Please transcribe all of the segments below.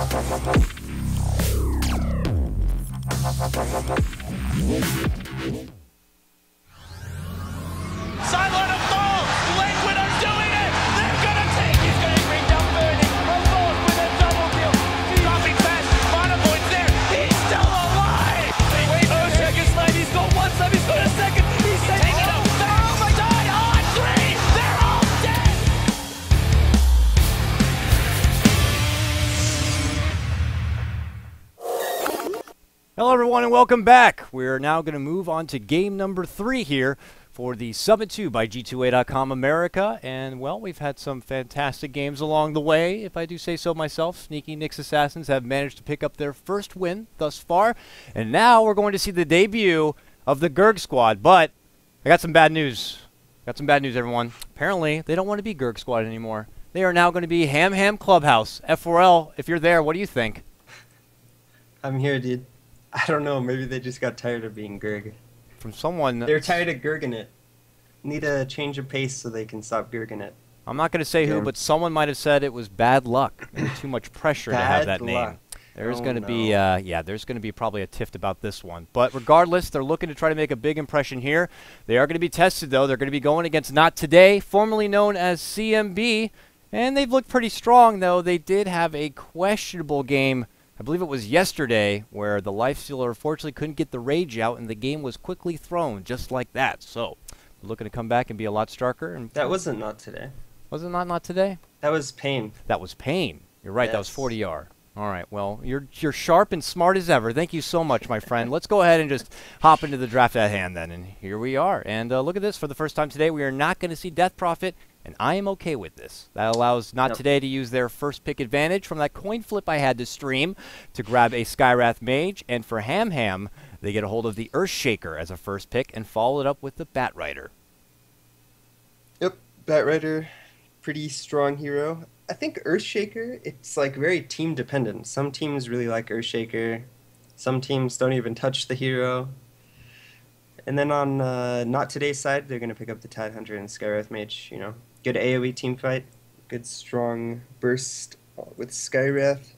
Sideline of ball. Late winner's doing it. They're gonna take. He's gonna bring down Burning. Revolt with a double kill. Dropping fast. Final points there. He's still alive. Wait, second slide. He's got one side. He's got a second. He's taking it. Oh my God! On three. They're all dead. Hello everyone and welcome back. We're now going to move on to game number 3 here for the Summit 2 by G2A.com America. And well, we've had some fantastic games along the way, if I do say so myself. Sneaky Nyx Assassins have managed to pick up their first win thus far. And now we're going to see the debut of the Gerg squad. But I got some bad news. Got some bad news, everyone. Apparently, they don't want to be Gerg squad anymore. They are now going to be Ham Ham Clubhouse. F4L, if you're there, what do you think? I'm here, dude. I don't know. Maybe they just got tired of being Gerg. From someone... They're tired of Gerging it. Need a change of pace so they can stop Gerging it. I'm not going to say who, but someone might have said it was bad luck. Maybe too much pressure to have that name. There's going to be, there's going to be probably a tiff about this one. But regardless, they're looking to try to make a big impression here. They are going to be tested, though. They're going to be going against Not Today, formerly known as CMB. And they've looked pretty strong, though. They did have a questionable game, I believe it was yesterday, where the Lifestealer unfortunately couldn't get the rage out, and the game was quickly thrown just like that. So, they're looking to come back and be a lot starker. And that wasn't Not Today. Was it not today? That was Pain. That was Pain. You're right. Yes. That was 40R. All right. Well, you're sharp and smart as ever. Thank you so much, my friend. Let's go ahead and just hop into the draft at hand then. And here we are. And look at this. For the first time today, we are not going to see Death Prophet. And I am okay with this. That allows Not Today to use their first pick advantage from that coin flip I had to stream to grab a Skywrath Mage. And for Ham Ham, they get a hold of the Earthshaker as a first pick and follow it up with the Batrider. Yep, Batrider, pretty strong hero. I think Earthshaker, it's like very team dependent. Some teams really like Earthshaker. Some teams don't even touch the hero. And then on Not Today's side, they're going to pick up the Tidehunter and Skywrath Mage, you know. Good AoE team fight, good strong burst with Skywrath.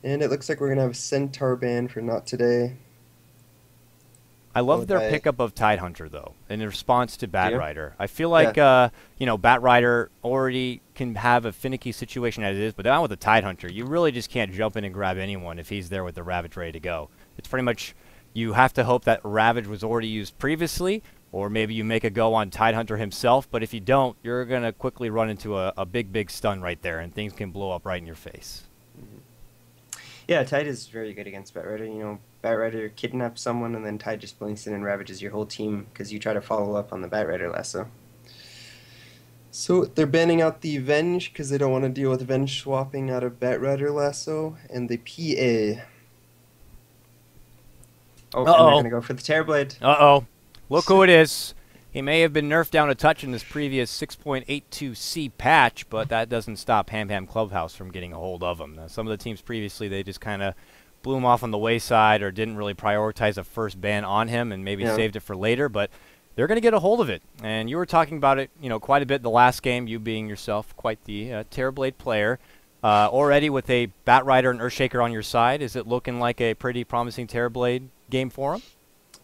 And it looks like we're going to have a Centaur ban for Not Today. I love their pickup of Tidehunter, though, in response to Batrider. I feel like, you know, Batrider already can have a finicky situation as it is, but now with the Tidehunter, you really just can't jump in and grab anyone if he's there with the Ravage ready to go. It's pretty much, you have to hope that Ravage was already used previously, or maybe you make a go on Tidehunter himself, but if you don't, you're going to quickly run into a big stun right there, and things can blow up right in your face. Yeah, Tide is very good against Batrider. You know, Batrider kidnaps someone, and then Tide just blinks in and ravages your whole team because you try to follow up on the Batrider lasso. So they're banning out the Venge because they don't want to deal with Venge swapping out of Batrider lasso, and the PA. Oh, and they're going to go for the Terrorblade. Uh-oh. Look who it is. He may have been nerfed down a touch in this previous 6.82C patch, but that doesn't stop Ham Ham Clubhouse from getting a hold of him. Now, some of the teams previously, they just kind of blew him off on the wayside or didn't really prioritize a first ban on him and maybe saved it for later, but they're going to get a hold of it. And you were talking about it, you know, quite a bit the last game, you being yourself quite the Terrorblade player. Already with a Batrider and Earthshaker on your side, is it looking like a pretty promising Terrorblade game for him?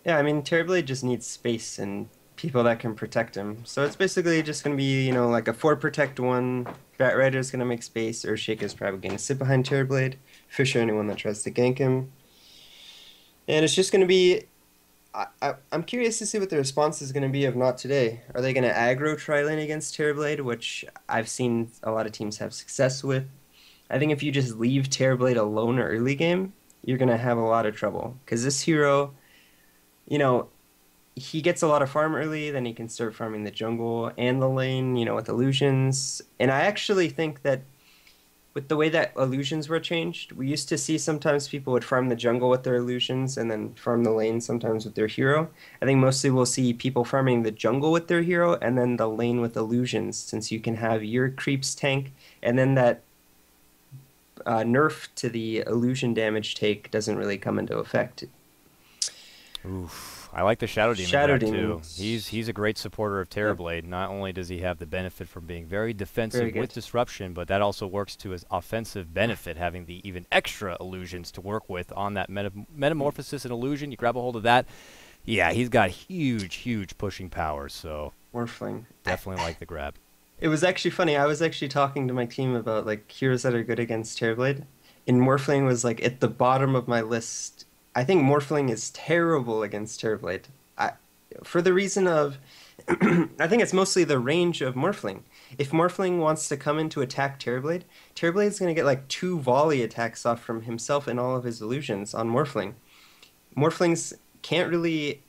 Yeah, I mean, Terrorblade just needs space and people that can protect him. So it's basically just going to be, you know, like a 4 protect 1. Batrider is going to make space. Earthshaker is probably going to sit behind Terrorblade. Fisher anyone that tries to gank him. And it's just going to be... I'm curious to see what the response is going to be of Not Today. Are they going to aggro tri-lane against Terrorblade, which I've seen a lot of teams have success with. I think if you just leave Terrorblade alone early game, you're going to have a lot of trouble. Because this hero, you know, he gets a lot of farm early, then he can start farming the jungle and the lane, you know, with illusions. And I actually think that with the way that illusions were changed, we used to see sometimes people would farm the jungle with their illusions and then farm the lane sometimes with their hero. I think mostly we'll see people farming the jungle with their hero and then the lane with illusions, since you can have your creeps tank, and then that nerf to the illusion damage take doesn't really come into effect. Oof. I like the Shadow Demon Shadow grab too. Demons. He's a great supporter of Terrorblade. Not only does he have the benefit from being very defensive with disruption, but that also works to his offensive benefit, having the even extra illusions to work with on that metamorphosis and illusion. You grab a hold of that. Yeah, he's got huge pushing powers, so Morphling. definitely like the grab. It was actually funny. I was actually talking to my team about like heroes that are good against Terrorblade, and Morphling was like at the bottom of my list. I think Morphling is terrible against Terrorblade. For the reason of, I think it's mostly the range of Morphling. If Morphling wants to come in to attack Terrorblade, Terrorblade's going to get like 2 volley attacks off from himself and all of his illusions on Morphling. Morphlings can't really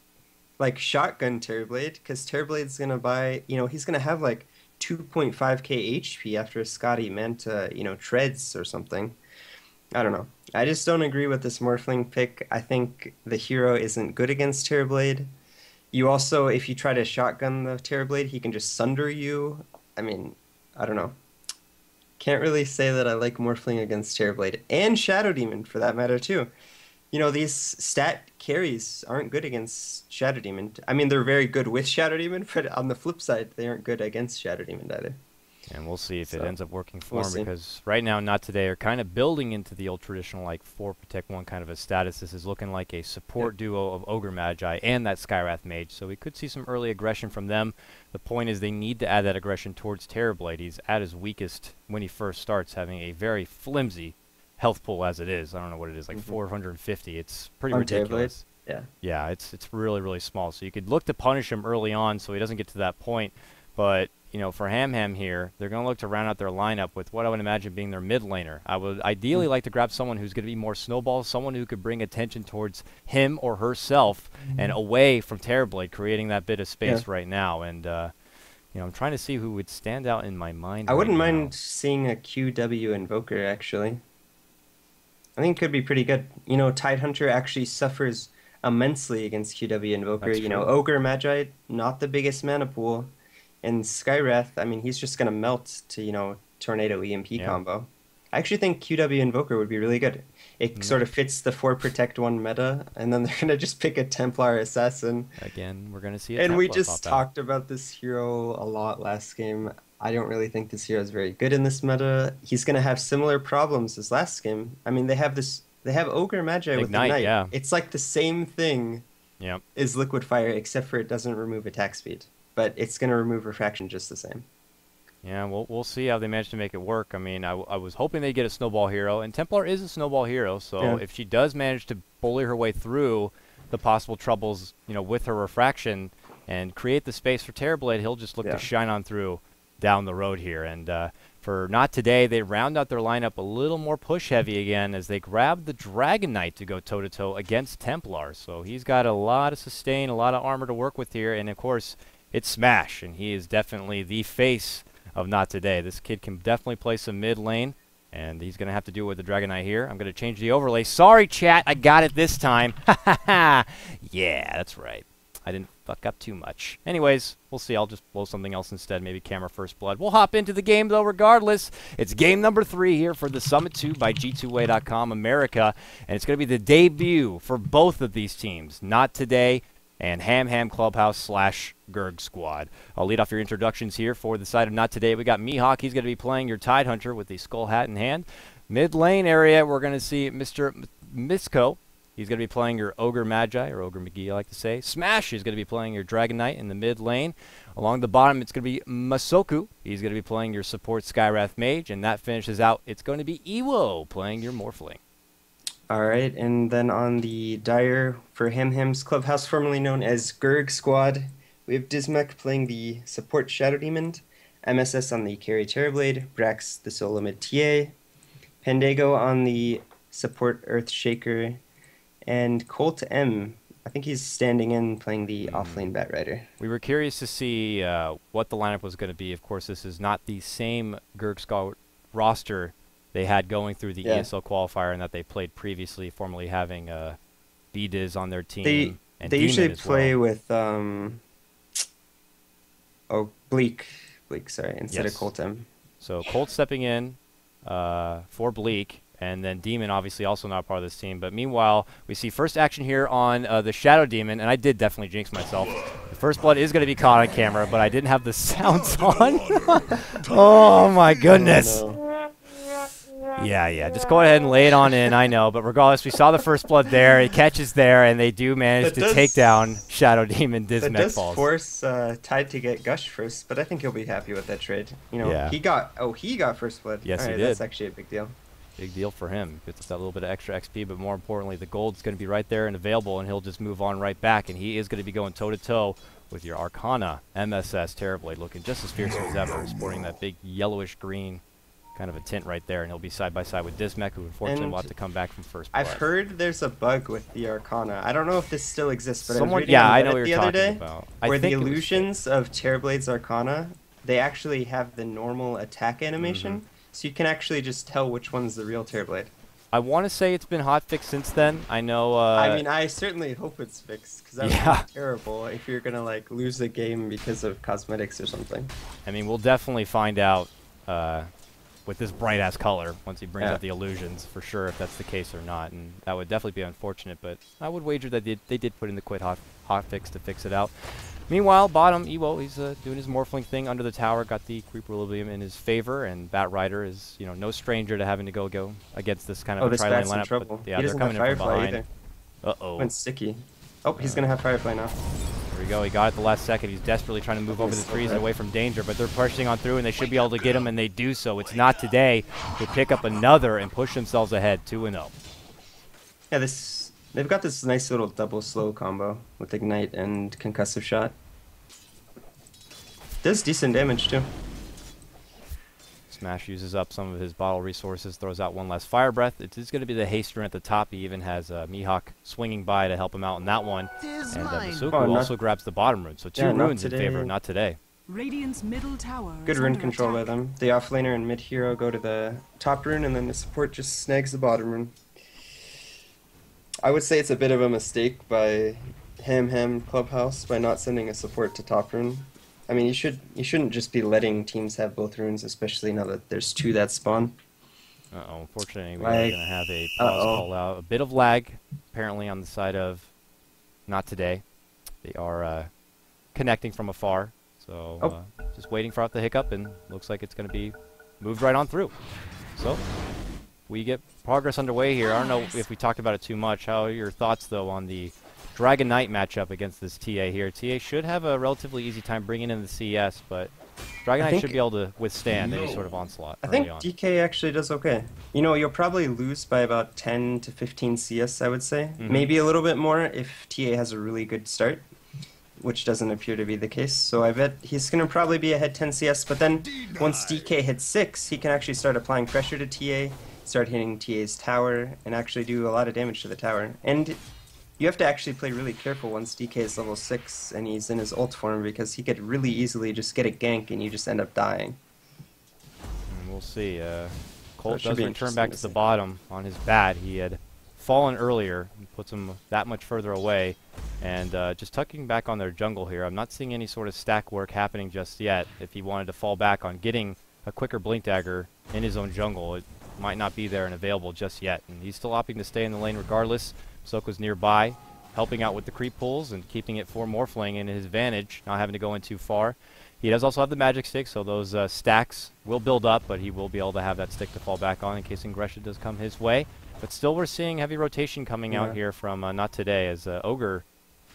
like shotgun Terrorblade because Terrorblade's going to buy, he's going to have like 2.5k HP after a Scotty Manta, treads or something. I don't know. I just don't agree with this Morphling pick. I think the hero isn't good against Terrorblade. You also, if you try to shotgun the Terrorblade, he can just sunder you. I mean, I don't know. Can't really say that I like Morphling against Terrorblade. And Shadow Demon, for that matter, too. These stat carries aren't good against Shadow Demon. I mean, they're very good with Shadow Demon, but on the flip side, they aren't good against Shadow Demon either. And we'll see if it ends up working for him, because right now, Not Today are kind of building into the old traditional, like, 4 Protect 1 kind of a status. This is looking like a support duo of Ogre Magi and that Skywrath Mage, so we could see some early aggression from them. The point is they need to add that aggression towards Terrorblade. He's at his weakest when he first starts, having a very flimsy health pool as it is. I don't know what it is, like 450. It's pretty ridiculous. Yeah, it's really small. So you could look to punish him early on so he doesn't get to that point, but for Ham here, they're going to look to round out their lineup with what I would imagine being their mid laner. I would ideally like to grab someone who's going to be more snowball, someone who could bring attention towards him or herself and away from Terrorblade, creating that bit of space right now. And, I'm trying to see who would stand out in my mind. I wouldn't mind seeing a QW Invoker, actually. I think it could be pretty good. Tidehunter actually suffers immensely against QW Invoker. Ogre Magi, not the biggest mana pool. And Skywrath, I mean, he's just going to melt to, Tornado EMP combo. I actually think QW Invoker would be really good. It sort of fits the 4 Protect 1 meta, and then they're going to just pick a Templar Assassin. Again, we're going to see a And Templar we just pop out. talked about this hero a lot last game. I don't really think this hero is very good in this meta. He's going to have similar problems as last game. I mean, they have Ogre Magi with Ignite. Yeah. It's like the same thing as Liquid Fire, except for it doesn't remove attack speed. But it's going to remove refraction just the same. Yeah, we'll see how they manage to make it work. I mean, I was hoping they'd get a snowball hero, and Templar is a snowball hero, so if she does manage to bully her way through the possible troubles, with her refraction and create the space for Terrorblade, he'll just look to shine on through down the road here. And for Not Today, they round out their lineup a little more push-heavy again as they grab the Dragon Knight to go toe-to-toe against Templar. So he's got a lot of sustain, a lot of armor to work with here, and of course, it's Smash, and he is definitely the face of Not Today. This kid can definitely play some mid lane, and he's going to have to do it with the Dragon Knight here. I'm going to change the overlay. Sorry, chat, I got it this time. Yeah, that's right. I didn't fuck up too much. Anyways, we'll see. I'll just blow something else instead, maybe Camera First Blood. We'll hop into the game, though, regardless. It's game number 3 here for the Summit 2 by G2A.com America, and it's going to be the debut for both of these teams, Not Today and Ham Clubhouse / Gerg Squad. I'll lead off your introductions here for the side of Not Today. We got Mihawk. He's going to be playing your Tidehunter with the skull hat in hand. Mid lane area, we're going to see Mr. Misko. He's going to be playing your Ogre Magi, or Ogre McGee, I like to say. Smash is going to be playing your Dragon Knight in the mid lane. Along the bottom, it's going to be Masoku. He's going to be playing your support Skywrath Mage. And that finishes out, it's going to be Iwo playing your Morphling. All right, and then on the Dire for Hamham's Clubhouse, formerly known as Gerg Squad, we have Dismech playing the support Shadow Demon, MSS on the carry Terrorblade, Brax the solo mid TA, Pendago on the support Earthshaker, and Colt M. I think he's standing in playing the offlane Batrider. We were curious to see what the lineup was going to be. Of course, this is not the same Gerg Squad roster they had going through the ESL qualifier and that they played previously, formerly having BDiz on their team. They usually play with Bleak, sorry, instead of Coltem. So Colt stepping in for Bleak, And then Demon, obviously, also not part of this team. But meanwhile, we see first action here on the Shadow Demon, and I did definitely jinx myself. The first blood is going to be caught on camera, but I didn't have the sounds on. Oh, my goodness. Oh, no. Yeah, just go ahead and lay it on in, I know. But regardless, we saw the first blood there. It catches there, and they do manage to take down Shadow Demon. That Dismech does falls. force Tide to get Gush first, but I think he'll be happy with that trade. You know, Yeah. he got first blood. Yes, he Alright, did. That's actually a big deal. Big deal for him. Gets us that little bit of extra XP, but more importantly, the gold's going to be right there and available, and he'll just move on right back, and he is going to be going toe-to-toe with your Arcana MSS Terrorblade, looking just as fierce as ever, sporting that big yellowish-green kind of a tint right there, and he'll be side by side with Dismech, who unfortunately will have to come back from first blood. I've heard there's a bug with the Arcana. I don't know if this still exists, but Someone, I was reading yeah, on I know Reddit what the you're other talking day, about. where I the think it was illusions of Terrorblade's Arcana, they actually have the normal attack animation, so you can actually just tell which one's the real Terrorblade. I want to say it's been hotfixed since then. I know. I mean, I certainly hope it's fixed, because that would Yeah. be terrible if you're gonna like lose a game because of cosmetics or something. I mean, we'll definitely find out with this bright-ass color once he brings Yeah. out the illusions for sure if that's the case or not, and that would definitely be unfortunate, but I would wager that they did put in the quit hotfix to fix it out. Meanwhile, bottom, Ewo, he's doing his Morphling thing under the tower, got the Creeper William in his favor, and Bat Rider is, you know, no stranger to having to go against this kind of a This tri-lane Bat's in lineup. trouble. But, yeah, He they're doesn't coming have in from Firefly behind. either. Uh-oh. Went sticky. Oh, he's gonna have Firefly now. There we go. He got it at the last second. He's desperately trying to move over the trees and away from danger, but they're pushing on through, and they should be able to get him, and they do so. It's not today. They pick up another and push themselves ahead, 2-0. Yeah, they've got this nice little double slow combo with Ignite and Concussive Shot. Does decent damage too. Smash uses up some of his bottle resources, throws out one last Fire Breath. It is going to be the haste rune at the top. He even has Mihawk swinging by to help him out in that one. And Masuku also grabs the bottom rune. So two runes in favor, not today. Radiant's middle tower. Good rune control by them. The offlaner and mid hero go to the top rune, and then the support just snags the bottom rune. I would say it's a bit of a mistake by Ham Clubhouse by not sending a support to top rune. I mean, you shouldn't just be letting teams have both runes, especially now that there's two that spawn. Uh-oh, unfortunately, we're going to have a pause call out. A bit of lag, apparently, on the side of not today. They are connecting from afar, so just waiting for out the hiccup, and looks like it's going to be moved right on through. So we get progress underway here. I don't know if we talked about it too much. How are your thoughts, though, on the Dragon Knight matchup against this TA here? TA should have a relatively easy time bringing in the CS, but Dragon Knight should be able to withstand any sort of onslaught. I think early on. DK actually does okay. You know, you'll probably lose by about 10 to 15 CS, I would say. Maybe a little bit more if TA has a really good start, which doesn't appear to be the case. So I bet he's going to probably be ahead 10 CS, but then once DK hits 6, he can actually start applying pressure to TA, start hitting TA's tower, and actually do a lot of damage to the tower. And you have to actually play really careful once DK is level 6 and he's in his ult form, because he could really easily just get a gank and you just end up dying. And we'll see. Colt should does be return back interesting to to the see. bottom on his bat. He had fallen earlier, puts him that much further away. And just tucking back on their jungle here, I'm not seeing any sort of stack work happening just yet. If he wanted to fall back on getting a quicker Blink Dagger in his own jungle, it might not be there and available just yet. And he's still opting to stay in the lane regardless. Soko's nearby, helping out with the creep pulls and keeping it for Morphling in his advantage, not having to go in too far. He does also have the magic stick, so those stacks will build up, but he will be able to have that stick to fall back on in case Ingression does come his way. But still, we're seeing heavy rotation coming out here from Not Today, as Ogre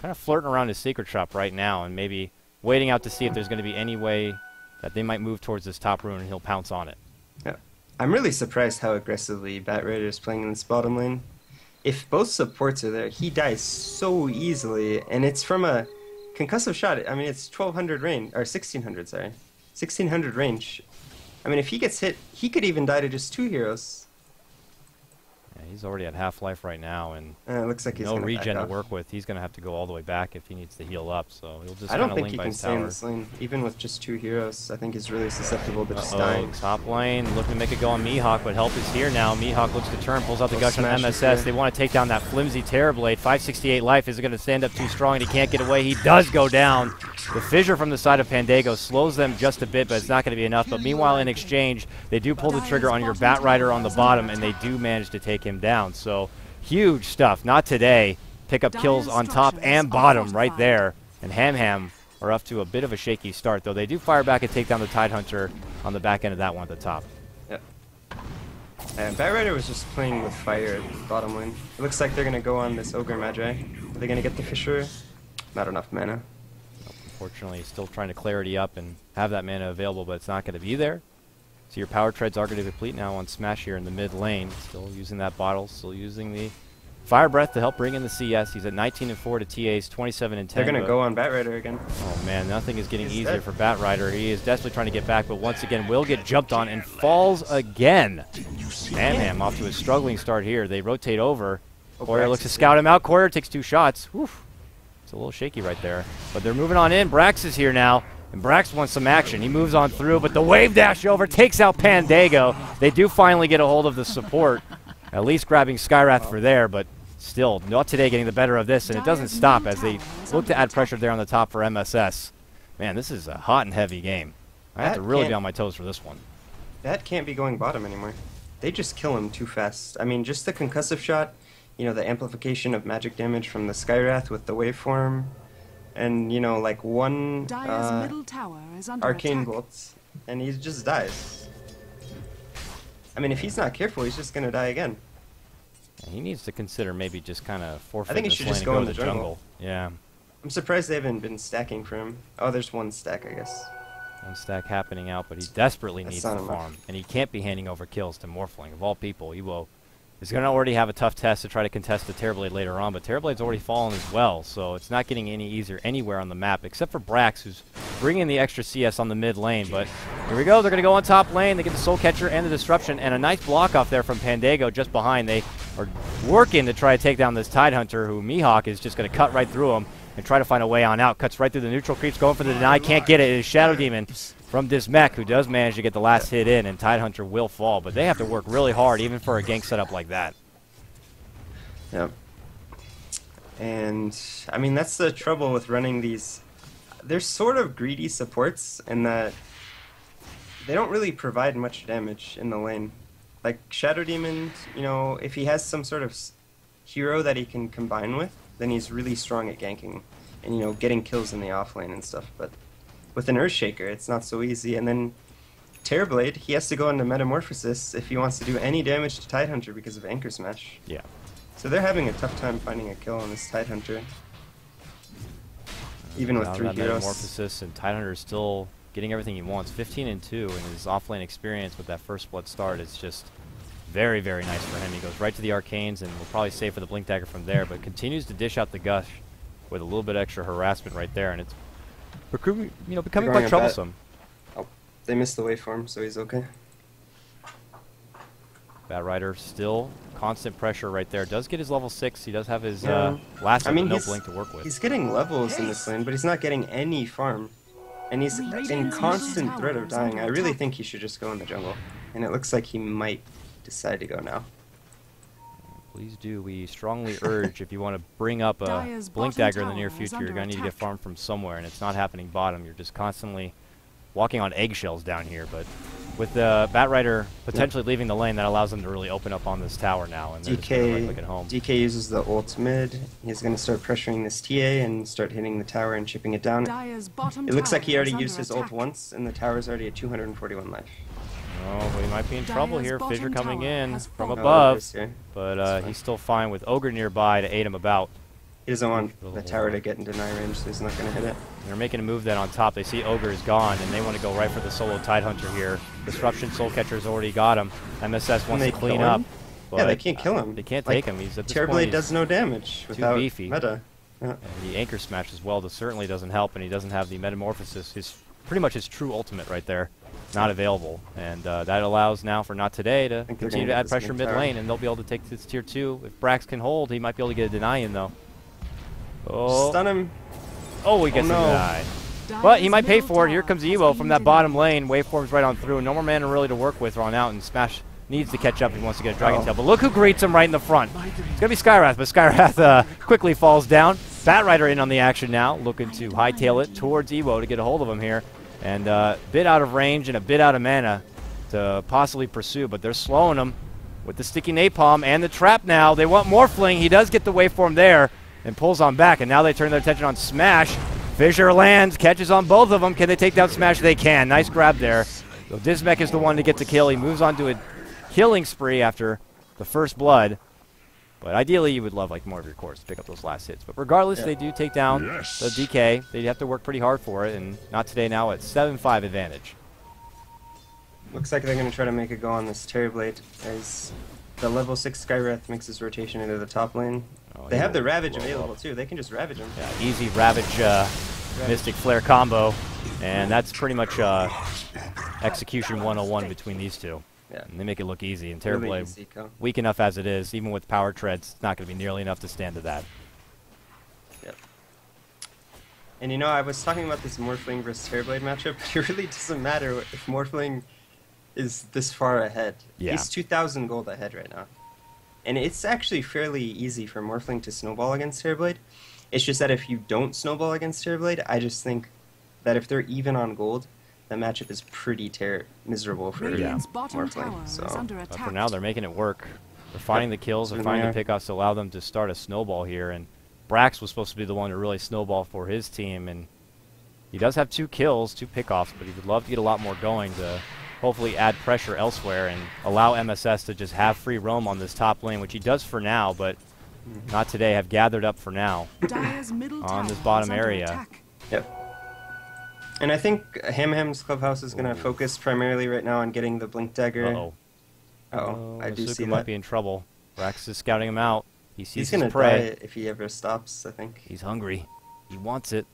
kind of flirting around his secret shop right now and maybe waiting out to see if there's going to be any way that they might move towards this top rune and he'll pounce on it. Yeah. I'm really surprised how aggressively Bat Raider is playing in this bottom lane. If both supports are there, he dies so easily, and it's from a concussive shot. I mean, it's 1200 range, or 1600, sorry. 1600 range. I mean, if he gets hit, he could even die to just 2 heroes. Yeah, he's already at half-life right now, and It looks like he's no gonna regen back to off. work with. He's going to have to go all the way back if he needs to heal up, so he'll just I kind don't of think link he by can his stay in tower. this lane, even with just 2 heroes. I think he's really susceptible to just dying. Top lane, looking to make it go on Mihawk, but help is here now. Mihawk looks to turn, pulls out the gush on smash is MSS. here. They want to take down that flimsy Terrorblade. 568 life. Is it going to stand up too strong, and he can't get away? He does go down. The fissure from the side of Pandago slows them just a bit, but it's not going to be enough. But meanwhile, in exchange, they do pull the trigger on your Bat Rider on the bottom, and they do manage to take him down. So huge stuff. Not today. Pick up kills on top and bottom right there. And Ham are off to a bit of a shaky start, though they do fire back and take down the Tidehunter on the back end of that one at the top. Yep. Bat Rider was just playing with fire at the bottom lane. It looks like they're going to go on this Ogre Magi. Are they going to get the Fissure? Not enough mana. Unfortunately, still trying to clarity up and have that mana available, but it's not going to be there. So your power treads are going to deplete now on Smash here in the mid lane. Still using that bottle, still using the Fire Breath to help bring in the CS. He's at 19-4 to TA's 27-10. They're going to go on Bat Rider again. Oh man, nothing is getting easier for Bat Rider. He is desperately trying to get back, but once again will get jumped on and falls again. Ham off to a struggling start here. They rotate over. Courier looks to scout him out. Courier takes 2 shots. Woof. It's a little shaky right there. But they're moving on in. Brax is here now. And Brax wants some action. He moves on through, but the wave dash over takes out Pandago. They do finally get a hold of the support. At least grabbing Skywrath for there, but still, not today getting the better of this, and it doesn't stop as they look to add pressure there on the top for MSS. Man, this is a hot and heavy game. I have to really be on my toes for this one. That can't be going bottom anymore. They just kill him too fast. I mean, just the concussive shot, you know, the amplification of magic damage from the Skywrath with the waveform, and, you know, like one arcane bolts, and he just dies. I mean, if he's not careful, he's just going to die again. He needs to consider maybe just kind of forfeiting I think he this should lane just and go go in to the the jungle. jungle. Yeah. I'm surprised they haven't been stacking for him. Oh, there's one stack, I guess. One stack happening out, but he desperately needs to not farm. And he can't be handing over kills to Morphling. Of all people, Ewo is going to already have a tough test to try to contest the Terrorblade later on, but Terrorblade's already fallen as well, so it's not getting any easier anywhere on the map, except for Brax, who's bringing the extra CS on the mid lane. But here we go. They're going to go on top lane. They get the Soul Catcher and the Disruption, and a nice block off there from Pandago just behind. They are working to try to take down this Tidehunter, who Mihawk is just going to cut right through him and try to find a way on out. Cuts right through the neutral creeps, going for the deny. Can't get it. It is Shadow Demon from Dismech, who does manage to get the last hit in, and Tidehunter will fall. But they have to work really hard, even for a gank setup like that. Yep. And, I mean, that's the trouble with running these. They're sort of greedy supports in that they don't really provide much damage in the lane. Like, Shadow Demon, you know, if he has some sort of hero that he can combine with, then he's really strong at ganking and, you know, getting kills in the offlane and stuff. But with an Earthshaker, it's not so easy. And then Terrorblade, he has to go into Metamorphosis if he wants to do any damage to Tidehunter because of Anchor Smash. Yeah. So they're having a tough time finding a kill on this Tidehunter. Even with 3 heroes. Metamorphosis, and Tidehunter is still getting everything he wants. 15-2 in his offlane experience with that first blood start. It's just very, very nice for him. He goes right to the Arcanes and will probably save for the Blink Dagger from there, but continues to dish out the Gush with a little bit extra harassment right there, and it's becoming quite troublesome. Oh, they missed the waveform, so he's okay. Bat Rider still constant pressure right there. Does get his level 6. He does have his last no blink to work with. He's getting levels in this lane, but he's not getting any farm. And he's in constant threat of dying. I really think he should just go in the jungle. And it looks like he might decide to go now. Please do. We strongly urge, if you want to bring up a Blink Dagger in the near future, you're going to need to get farmed from somewhere, and it's not happening bottom. You're just constantly walking on eggshells down here, but with the Bat Rider potentially leaving the lane, that allows them to really open up on this tower now, and they're just gonna look at home. DK uses the ult mid. He's going to start pressuring this TA and start hitting the tower and chipping it down. It looks like he already used his ult once, and the tower's already at 241 life. Oh, we might be in trouble here. Fissure coming in from above, but he's still fine with Ogre nearby to aid him about. He doesn't want the tower to get in deny range, so he's not going to hit it. They're making a move then on top. They see Ogre is gone, and they want to go right for the solo Tidehunter here. Disruption Soul Catcher's already got him. MSS wants to clean up. Yeah, they can't kill him. They can't take him. He's at this point, Terrorblade does no damage without beefy. meta. And the Anchor Smash as well certainly doesn't help, and he doesn't have the Metamorphosis. Pretty much his true ultimate right there. Not available. And that allows now for Not Today to continue to add pressure mid lane, and they'll be able to take this tier 2. If Brax can hold, he might be able to get a deny in though. Oh. Stun him. Oh, he gets a deny. But he might pay for it. Here comes Evo from that bottom lane. Waveforms right on through. No more mana really to work with on out, and Smash needs to catch up if he wants to get a Dragon Tail. But look who greets him right in the front. It's going to be Skywrath, but Skywrath quickly falls down. Bat Rider in on the action now, looking to hightail it towards Ewo to get a hold of him here. And a bit out of range and a bit out of mana to possibly pursue, but they're slowing him with the sticky napalm and the trap now. They want Morphling. He does get the waveform there and pulls on back, and now they turn their attention on Smash. Fisher lands, catches on both of them. Can they take down Smash? They can. Nice grab there. So Dismech is the one to get the kill. He moves on to a killing spree after the first blood. But ideally, you would love like more of your cores to pick up those last hits. But regardless, they do take down the DK. They have to work pretty hard for it, and not today now at 7-5 advantage. Looks like they're going to try to make a go on this Terrorblade as the level 6 Skywrath makes his rotation into the top lane. They have the Ravage available too. They can just Ravage him. Yeah, easy Ravage Mystic Flare combo, and that's pretty much execution 101 between these two. Yeah. And they make it look easy, and Really Terrorblade, easy, weak enough as it is, even with power treads, it's not going to be nearly enough to stand to that. Yep. And you know, I was talking about this Morphling versus Terrorblade matchup. It really doesn't matter if Morphling is this far ahead. Yeah. He's 2,000 gold ahead right now. And it's actually fairly easy for Morphling to snowball against Terrorblade. It's just that if you don't snowball against Terrorblade, I just think that if they're even on gold, the matchup is pretty miserable for Morphling. So. But for now, they're making it work. They're finding the kills, they're finding the pickoffs to allow them to start a snowball here. And Brax was supposed to be the one to really snowball for his team. And he does have 2 kills, 2 pickoffs, but he would love to get a lot more going to hopefully add pressure elsewhere and allow MSS to just have free roam on this top lane, which he does for now, but not today. Have gathered up for now on this bottom area. Yep. And I think Hamham's Clubhouse is going to focus primarily right now on getting the Blink Dagger. Uh-oh. I do see that. Might be in trouble. Brax is scouting him out. He sees his prey. He's going to die if he ever stops, I think. He's hungry. He wants it.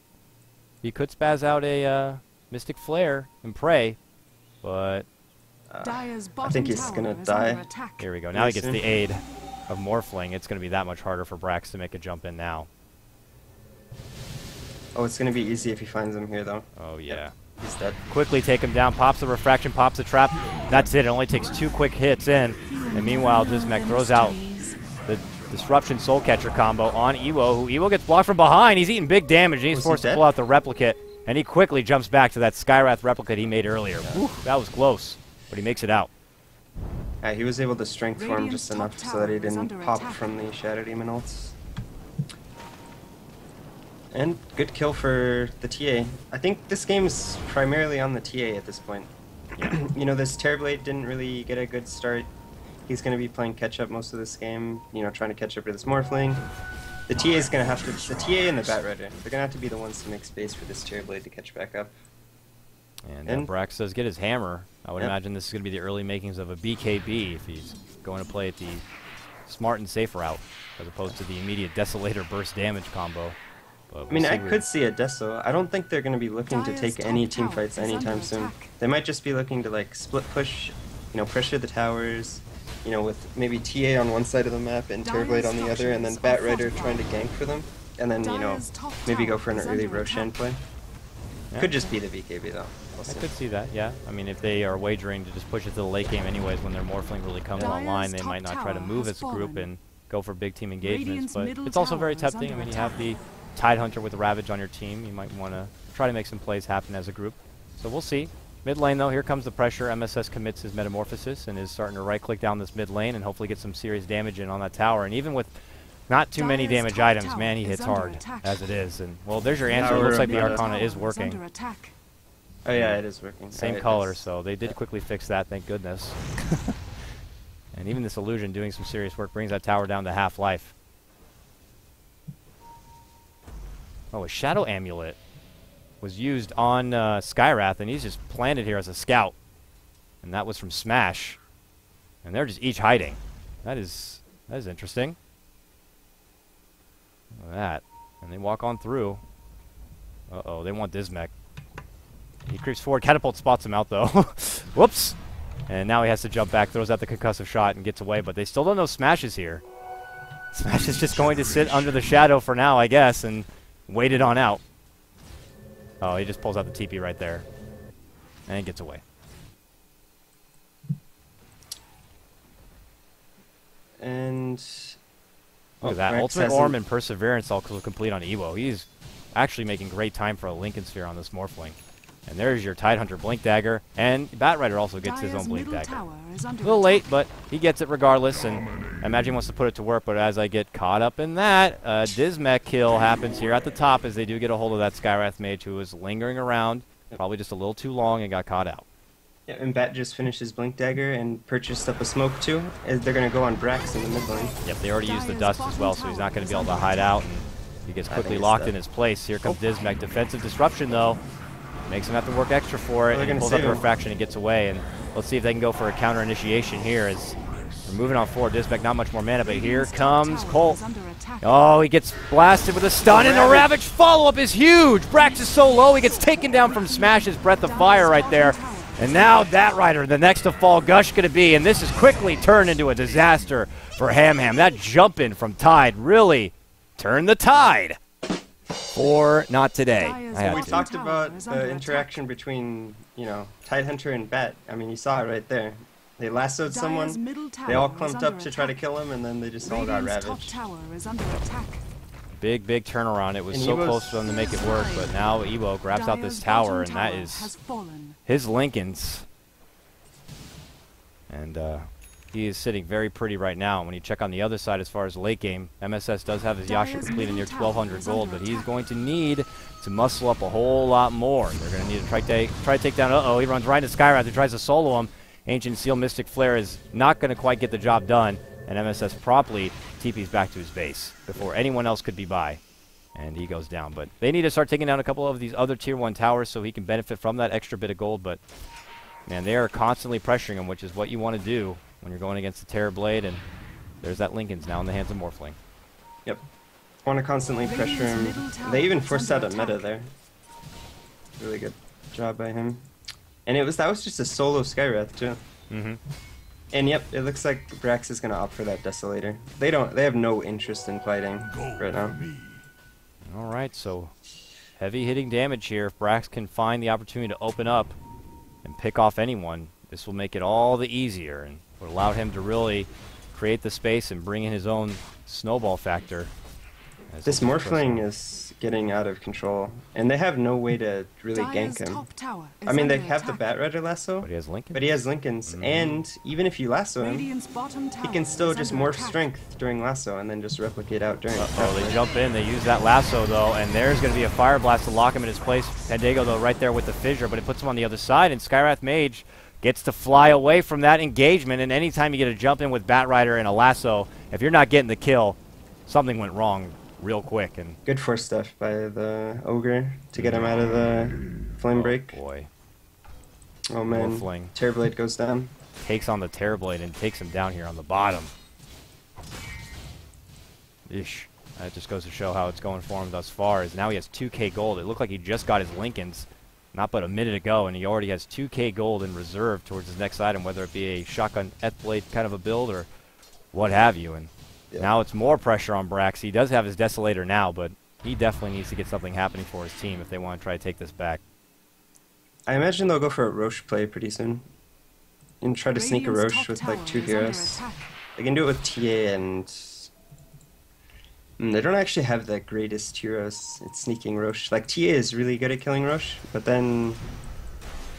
He could spaz out a Mystic Flare and pray, but I think he's going to die. Here we go. Now he gets the aid of Morphling. It's going to be that much harder for Brax to make a jump in now. Oh, it's going to be easy if he finds him here, though. Oh, yeah. Yep. He's dead. Quickly take him down. Pops the Refraction, pops the trap. That's it. It only takes 2 quick hits in. And meanwhile, Dismech throws out the Disruption Soul Catcher combo on Ewo, who Ewo gets blocked from behind. He's eating big damage, and he's forced to pull out the Replicate. And he quickly jumps back to that Skywrath Replicate he made earlier. Whew, that was close, but he makes it out. He was able to strength form just enough so that he didn't pop from the Shadow Demon ults. And good kill for the TA. I think this game's primarily on the TA at this point. Yeah. You know, this Terrorblade didn't really get a good start. He's going to be playing catch-up most of this game, you know, trying to catch up to this Morphling. The TA is going to have to, the TA and the Bat Rider, they're going to have to be the ones to make space for this Terrorblade to catch back up. And Brax says get his hammer. I would imagine this is going to be the early makings of a BKB if he's going to play it the smart and safe route, as opposed to the immediate Desolator burst damage combo. But I mean, I could see a Deso. I don't think they're going to be looking to take any team fights anytime soon. They might just be looking to, like, split push, you know, pressure the towers, you know, with maybe TA on one side of the map and Terrorblade on the other, and then Bat Rider trying to gank for them. And then, you know, maybe go for an early Roshan play. Yeah. Could just be the BKB, though. I could see that, yeah. I mean, if they are wagering to just push it to the late game anyways, when their Morphling really comes online, they might not try to move as a group and go for big team engagements. But it's also very tempting. I mean, you have the Tidehunter with Ravage on your team. You might want to try to make some plays happen as a group. So we'll see. Mid lane, though, here comes the pressure. MSS commits his Metamorphosis and is starting to right-click down this mid lane and hopefully get some serious damage in on that tower. And even with not too many damage items, man, he hits hard as it is. And, well, there's your answer. It looks like the Arcana is working. Oh, yeah, it is working. Same color, so they did quickly fix that, thank goodness. And even this Illusion doing some serious work brings that tower down to half-life. Oh, a Shadow Amulet was used on Skywrath, and he's just planted here as a scout. And that was from Smash. And they're just each hiding. That is interesting. Look at that. And they walk on through. Uh-oh, they want Dismech. He creeps forward. Catapult spots him out, though. Whoops. And now he has to jump back, throws out the concussive shot, and gets away. But they still don't know Smash is here. Smash is just going to sit under the shadow for now, I guess, and wait it on out. Oh, he just pulls out the TP right there. And he gets away. And Look at that. Brax Ultimate hasn't- Orm and Perseverance all complete on Evo. He's actually making great time for a Lincoln Sphere on this Morphling. And there's your Tidehunter Blink Dagger. And Batrider also gets his own Blink Dagger. A little late, but he gets it regardless. And I imagine he wants to put it to work. But as I get caught up in that, Dismech kill happens here at the top as they do get a hold of that Skywrath Mage who was lingering around. Probably just a little too long and got caught out. Yeah, and Bat just finished his Blink Dagger and purchased up a smoke too. As they're going to go on Brax in the mid lane. Yep, they already used the dust as well, so he's not going to be able to hide out. And he gets quickly it's locked the- in his place. Here comes Dismech. Defensive disruption, though. Makes him have to work extra for it. They're And he gonna pulls out save the him. refraction and gets away. And let's see if they can go for a counter initiation here. As we're moving on forward. Dismech, not much more mana, but here comes Colt. Oh, he gets blasted with a stun, and the Ravage follow-up is huge. Brax is so low, he gets taken down from Smash's Breath of Fire right there. And now that Rider, the next to fall, Gush going to be, and this is quickly turned into a disaster for Ham. That jump in from Tide really turned the tide. Or not today. I had We to. talked about the interaction between, Tidehunter and Bat. I mean, you saw it right there. They lassoed someone, they all clumped up to try to kill him, and then they just all got ravaged. Big turnaround. It was And so Evo's- close for them to make it work, but now Evo grabs out this tower, and that is his Lincolns. And he is sitting very pretty right now. When you check on the other side as far as late game, MSS does have his Yasha completed near 1,200 gold, but he's going to need to muscle up a whole lot more. They're going to need to try to take down, he runs right into Skywrath, who tries to solo him. Ancient Seal Mystic Flare is not going to quite get the job done, and MSS promptly TP's back to his base before anyone else could be by. And he goes down. But they need to start taking down a couple of these other Tier 1 towers so he can benefit from that extra bit of gold. But, man, they are constantly pressuring him, which is what you want to do when you're going against the Terrorblade. And there's that Lincoln's now in the hands of Morphling. Yep. Want to constantly pressure him. They even forced out a meta there. Really good job by him. And that was just a solo Skywrath too. Mm-hmm. And yep, it looks like Brax is gonna opt for that Desolator. They have no interest in fighting right now. All right, so heavy hitting damage here. If Brax can find the opportunity to open up and pick off anyone, this will make it all the easier and would allow him to really create the space and bring in his own snowball factor. This Morphling is getting out of control, and they have no way to really gank him. I mean, they have the Batrider lasso, But he has Lincoln. but he has Lincolns, and even if you lasso him, he can still just morph strength during lasso and then just replicate out during. Oh, they jump in. They use that lasso, though, and there's going to be a Fire Blast to lock him in his place. Pandago, though, right there with the fissure, but it puts him on the other side, and Skywrath Mage gets to fly away from that engagement, and anytime you get a jump in with Batrider and a lasso, if you're not getting the kill, something went wrong real quick. And Good force stuff by the Ogre to get him out of the flame break. boy, Oh man, Morphling Terrorblade goes down. takes on the Terrorblade and takes him down here on the bottom. Ish. That just goes to show how it's going for him thus far. Is now he has 2k gold. It looked like he just got his Lincolns not but a minute ago, and he already has 2k gold in reserve towards his next item, whether it be a shotgun Blade kind of a build or what have you. And now it's more pressure on Brax. He does have his Desolator now, but he definitely needs to get something happening for his team if they want to try to take this back. I imagine they'll go for a Roche play pretty soon. And try to sneak a Roche with like 2 heroes. They can do it with TA and... they don't actually have the greatest heroes at sneaking Roche. Like, TA is really good at killing Roche, but then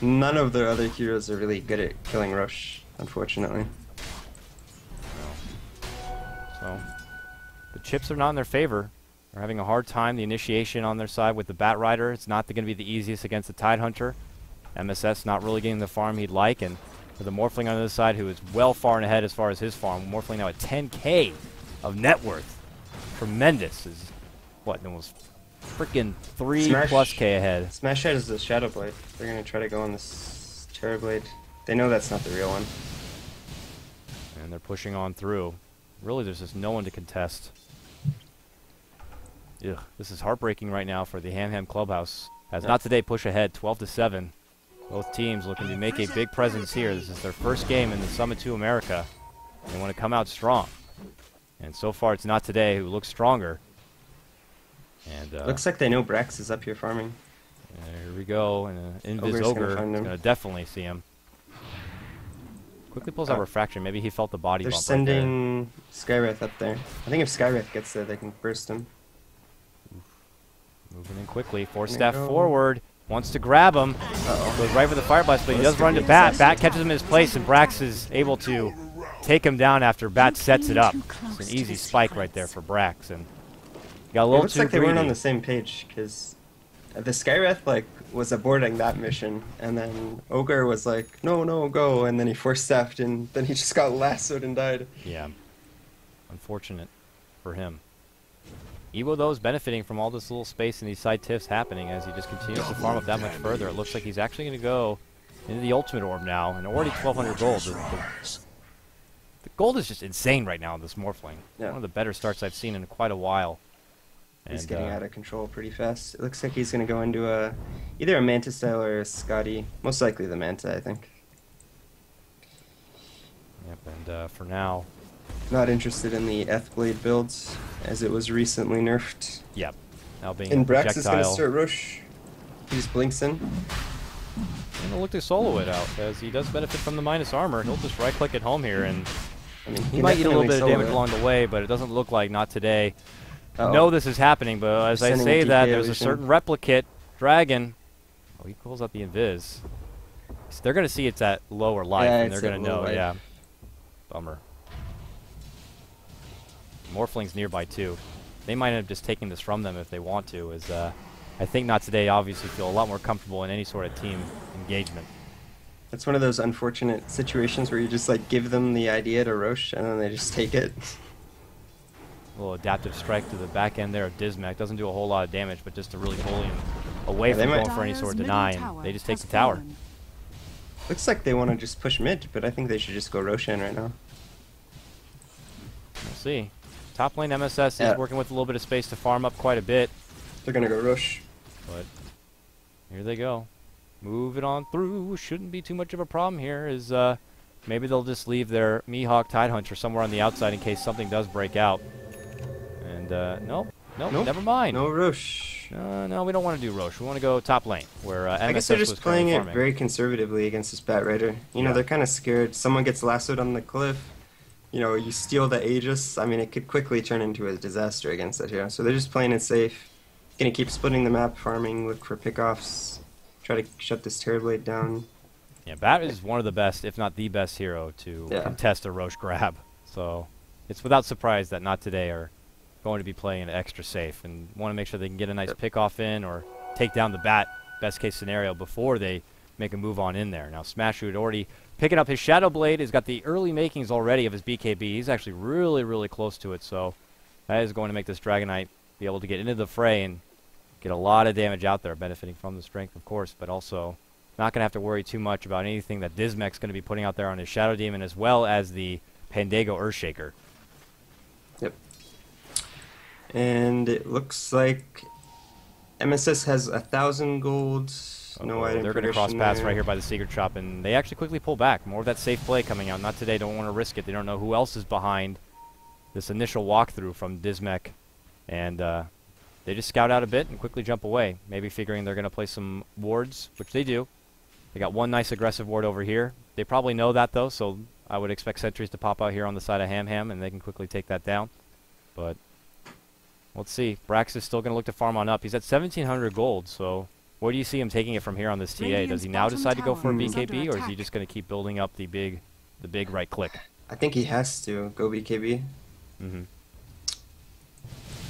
none of the other heroes are really good at killing Roche, unfortunately. So the chips are not in their favor. They're having a hard time. The initiation on their side with the Batrider, it's not going to be the easiest against the Tidehunter. MSS not really getting the farm he'd like, and for the Morphling on the other side, who is well far and ahead as far as his farm. Morphling now at 10k of net worth. Tremendous. Is what, almost freaking 3+ K ahead. Smash has the Shadow Blade. They're gonna try to go on this Terrorblade. They know that's not the real one. And they're pushing on through. Really, there's just no one to contest. Ugh, this is heartbreaking right now for the Ham Clubhouse. As Not Today push ahead 12-7. Both teams looking to make a big presence here. This is their first game in the Summit 2 America. They want to come out strong. And so far, it's Not Today who looks stronger. And looks like they know Brax is up here farming. here we go. And Invis Ogre's gonna Ogre is find him. going to definitely see him. Quickly pulls out Refraction. Maybe he felt the body They're bump right there. sending Skywrath up there. I think if Skywrath gets there, they can burst him. Moving in quickly. Force There you staff go. forward. Wants to grab him. Uh-oh. Goes right for the Fire Blast, but he does run to Bat. Bat catches him in his place, and Brax is able to take him down after Bat sets it up. It's an easy spike right there for Brax. And got a It little looks too like they weren't on greedy. the same page, because the Skywrath, like, was aborting that mission, and then Ogre was like, no, no, go, and then he force staffed, and then he just got lassoed and died. Yeah. Unfortunate for him. Evo, though, is benefiting from all this little space and these side tiffs happening as he just continues to farm up that much further. It looks like he's actually going to go into the Ultimate Orb now, and already 1,200 gold. The gold is just insane right now in this Morphling. Yeah. One of the better starts I've seen in quite a while. He's And, getting out of control pretty fast. It looks like he's going to go into either a Manta style or a Scotty. Most likely the Manta, I think. Yep, and for now, Not interested in the Blade builds, as it was recently nerfed. yep. Now being And a Brax is going to projectile. start Roche. He just blinks in. And he'll look to solo it out, as he does benefit from the minus armor. He'll just right-click it home here, and I mean, he might get a little bit of definitely damage solo along the way, but it doesn't look like not today. it. Uh-oh. Know this is happening, but as I Sending say a that, DK there's a illusion. certain replicate dragon. Oh, he pulls out the invis. So they're going to see it's at lower life, Yeah, and they're it's at going to low know. life. Yeah. Bummer. Morphling's nearby too. They might end up just taking this from them if they want to. As I think not today. Obviously, feel a lot more comfortable in any sort of team engagement. It's one of those unfortunate situations where you just like give them the idea to Roche and then they just take it. A little adaptive strike to the back end there of Dismech. Doesn't do a whole lot of damage, but just to really pull him away Yeah, they from might- going for any sort of Dire's deny, middle and tower they just take has the tower. fallen. Looks like they want to just push mid, but I think they should just go Roshan right now. We'll see. Top lane MSS Yeah. is working with a little bit of space to farm up quite a bit, They're gonna go Roche. but here they go. Move it on through. Shouldn't be too much of a problem here. Is maybe they'll just leave their Mihawk Tidehunter somewhere on the outside in case something does break out. And nope, Nope. never mind. No Roche. No, we don't want to do Roche. We want to go top lane where MSS I guess they're was just playing currently it farming. very conservatively against this Bat Rider. You know, Yeah. they're kind of scared. Someone gets lassoed on the cliff. You know, you steal the Aegis. I mean, it could quickly turn into a disaster against that hero. So they're just playing it safe. Gonna keep splitting the map, farming, look for pickoffs, try to shut this Terrorblade down. Yeah, Bat is one of the best, if not the best hero to Yeah. contest a Roche grab. So it's without surprise that not today are going to be playing it extra safe and want to make sure they can get a nice Yep. pickoff in or take down the Bat, best case scenario, before they make a move on in there. Now Smashoot already picking up his Shadow Blade, has got the early makings already of his BKB. He's actually really, really close to it, so that is going to make this Dragonite be able to get into the fray and get a lot of damage out there, benefiting from the strength, of course, but also not going to have to worry too much about anything that Dismech's going to be putting out there on his Shadow Demon, as well as the Pandago Earthshaker. Yep. And it looks like MSS has 1,000 gold. No item They're going to cross progression paths there. right here by the Secret Shop, and they actually quickly pull back. More of that safe play coming out. Not today, don't want to risk it. They don't know who else is behind this initial walkthrough from Dismech, and they just scout out a bit and quickly jump away, maybe figuring they're going to play some wards, which they do. They got one nice aggressive ward over here. They probably know that, though, so I would expect sentries to pop out here on the side of Ham, and they can quickly take that down. But let's see. Brax is still going to look to farm on up. He's at 1,700 gold, so where do you see him taking it from here on this TA? Does Radiant's he now bottom decide to go for a tower is BKB, under or is he attack. just going to keep building up the big right click? I think he has to go BKB. Mm-hmm.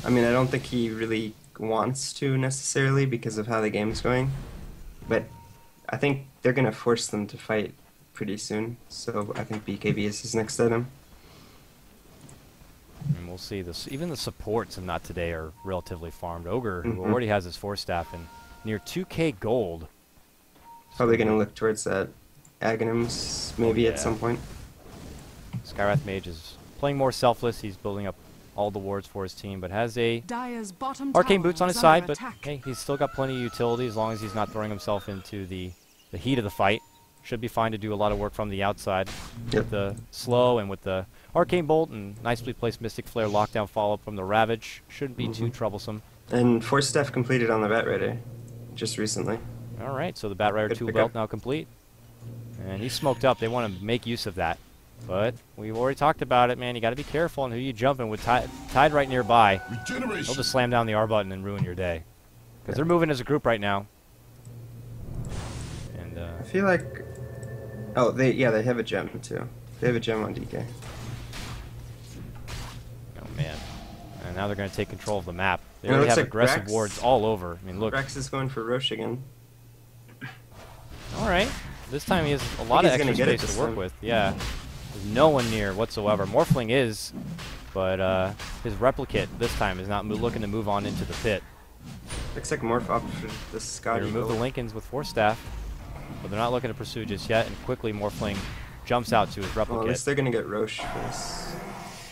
I mean, I don't think he really wants to necessarily because of how the game's going. But I think they're going to force them to fight pretty soon. So I think BKB is his next item. And we'll see. Even the supports and not today are relatively farmed. Ogre, who Mhm. already has his 4-staff and near 2k gold. Probably going to look towards that Aghanims maybe yeah. at some point. Skywrath Mage is playing more selfless. He's building up all the wards for his team, but has a Dire's bottom Arcane tower Boots on his is side, under but attack. hey, he's still got plenty of utility as long as he's not throwing himself into the heat of the fight. Should be fine to do a lot of work from the outside Yep. with the slow and with the Arcane Bolt and nicely placed Mystic Flare lockdown follow-up from the Ravage. Shouldn't be too troublesome. And 4 staff completed on the Bat Rider just recently. All right, so the Bat Rider Good 2 pickup. belt now complete. And he's smoked up. They want to make use of that. But we've already talked about it, man. You got to be careful on who you jumping with Tide right nearby. They'll just slam down the R button and ruin your day. Because they're moving as a group right now. And I feel like... Oh, they have a gem, too. They have a gem on DK. Oh, man. And now they're going to take control of the map. They And it already looks have like aggressive Brax- wards all over. I mean, look. Brax is going for Roche again. All right. This time he has a lot of he's extra gonna get it space this to work time. with. Yeah. There's no one near whatsoever. Morphling is, but his replicate this time is not looking to move on into the pit. Looks like Morph opted for the They Scotty. remove the Lincolns with Force Staff, but they're not looking to pursue just yet, and quickly Morphling jumps out to his Well, at replicate. least they're gonna get Roche for this.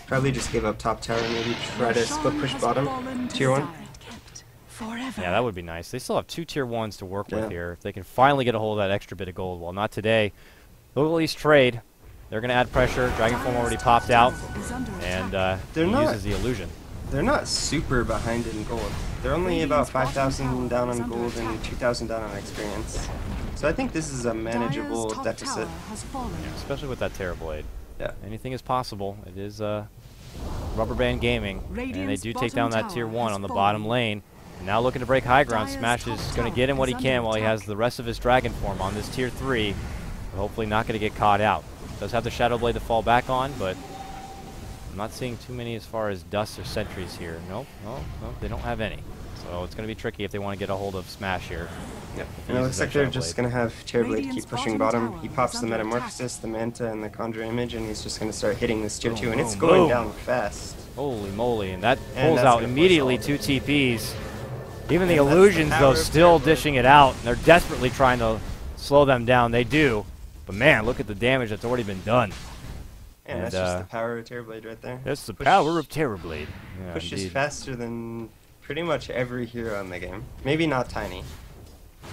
Probably just give up top tower, maybe try to split push bottom. Tier 1. Yeah, that would be nice. They still have 2 tier 1s to work with Yeah. here. If they can finally get a hold of that extra bit of gold. Well, not today. They'll at least trade. They're going to add pressure. Dragonform already popped out, and They're he not- uses the illusion. They're not super behind in gold. They're only about 5,000 down on gold and 2,000 down on experience. So I think this is a manageable deficit. Yeah, especially with that Terrorblade. Yeah. Anything is possible. It is Rubber Band Gaming, and they Radiant's do take down bottom that tier tower 1 has on the fallen. bottom lane. And now looking to break high ground. Dire's Smash is top going to tower get him what he is can under while he attack. has the rest of his Dragon Form on this tier 3. Hopefully not going to get caught out. Does have the Shadow Blade to fall back on, but I'm not seeing too many as far as dusts or sentries here. Nope, they don't have any. So it's going to be tricky if they want to get a hold of Smash here. Yep. If he And it uses looks like that they're Shadow just Blade. going to have Terrorblade Radiant's keep pushing bottom bottom. tower He is pops the under Metamorphosis, the Manta, and the Conjure Image, and he's just going to start hitting this tier Boom, 2, and it's boom, going boom. down fast. Holy moly, and that And pulls that's out gonna force immediately all 2 TPs. Even the And that's the illusions, power though, of still Terrorblade. dishing it out. And they're desperately trying to slow them down. They do. But man, look at the damage that's already been done. And And, that's just the power of Terrorblade right there. That's the Push- power of Terrorblade. Yeah, Pushes indeed. faster than pretty much every hero in the game. Maybe not Tiny.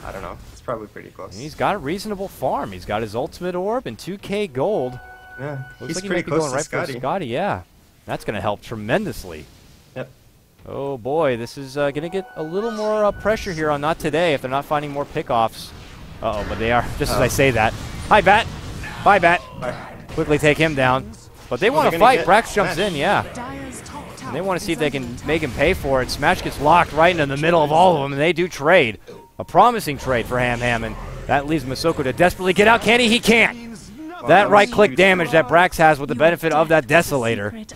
I don't know. It's probably pretty close. And he's got a reasonable farm. He's got his ultimate orb and 2k gold. Yeah, Looks he's like he pretty might be close going to right Scotty. for Scotty, yeah. That's going to help tremendously. Yep. Oh boy, this is going to get a little more pressure here on Not Today if they're not finding more pickoffs. Uh-oh, but they are, just as I say that. Hi, Bat. Bye, Bat. Bye. Quickly take him down. But they want to they're fight. gonna get Brax jumps Smash. in, yeah. Dire's top tower And they want to see if is they under can attack. make him pay for it. Smash gets locked right into the middle of all of them, and they do trade. A promising trade for Ham Ham, and that leaves Masoko to desperately get out. Can he? He can't. That right-click damage that Brax has with the benefit of that Desolator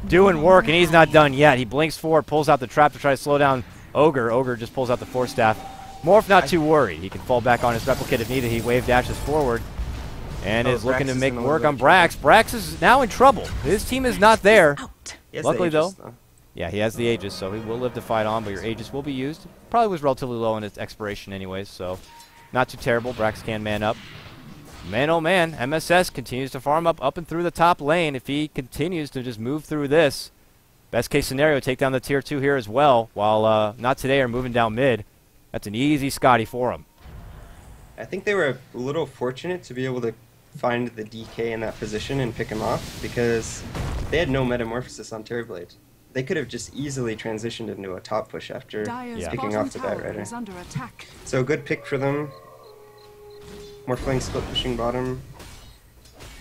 doing work, and he's not done yet. He blinks forward, pulls out the trap to try to slow down Ogre. Ogre just pulls out the Force Staff. Morph not too worried. He can fall back on his replicate if needed. He wave dashes forward and is looking Brax to is make in a work little on bit Brax. Brax is now in trouble. His team is not there. He has Luckily, the Aegis, though. Yeah, he has the Aegis, so he will live to fight on, but your Aegis will be used. Probably was relatively low in its expiration anyways, so not too terrible. Brax can man up. Man, oh man, MSS continues to farm up and through the top lane. If he continues to just move through this, best case scenario, take down the tier 2 here as well, while Not Today are moving down mid. That's an easy Scotty for him. I think they were a little fortunate to be able to find the DK in that position and pick him off, because they had no Metamorphosis on Terrorblade. They could have just easily transitioned into a top push after Dire's picking bottom off the tower Batrider. is under attack. So a good pick for them. Morphling split pushing bottom.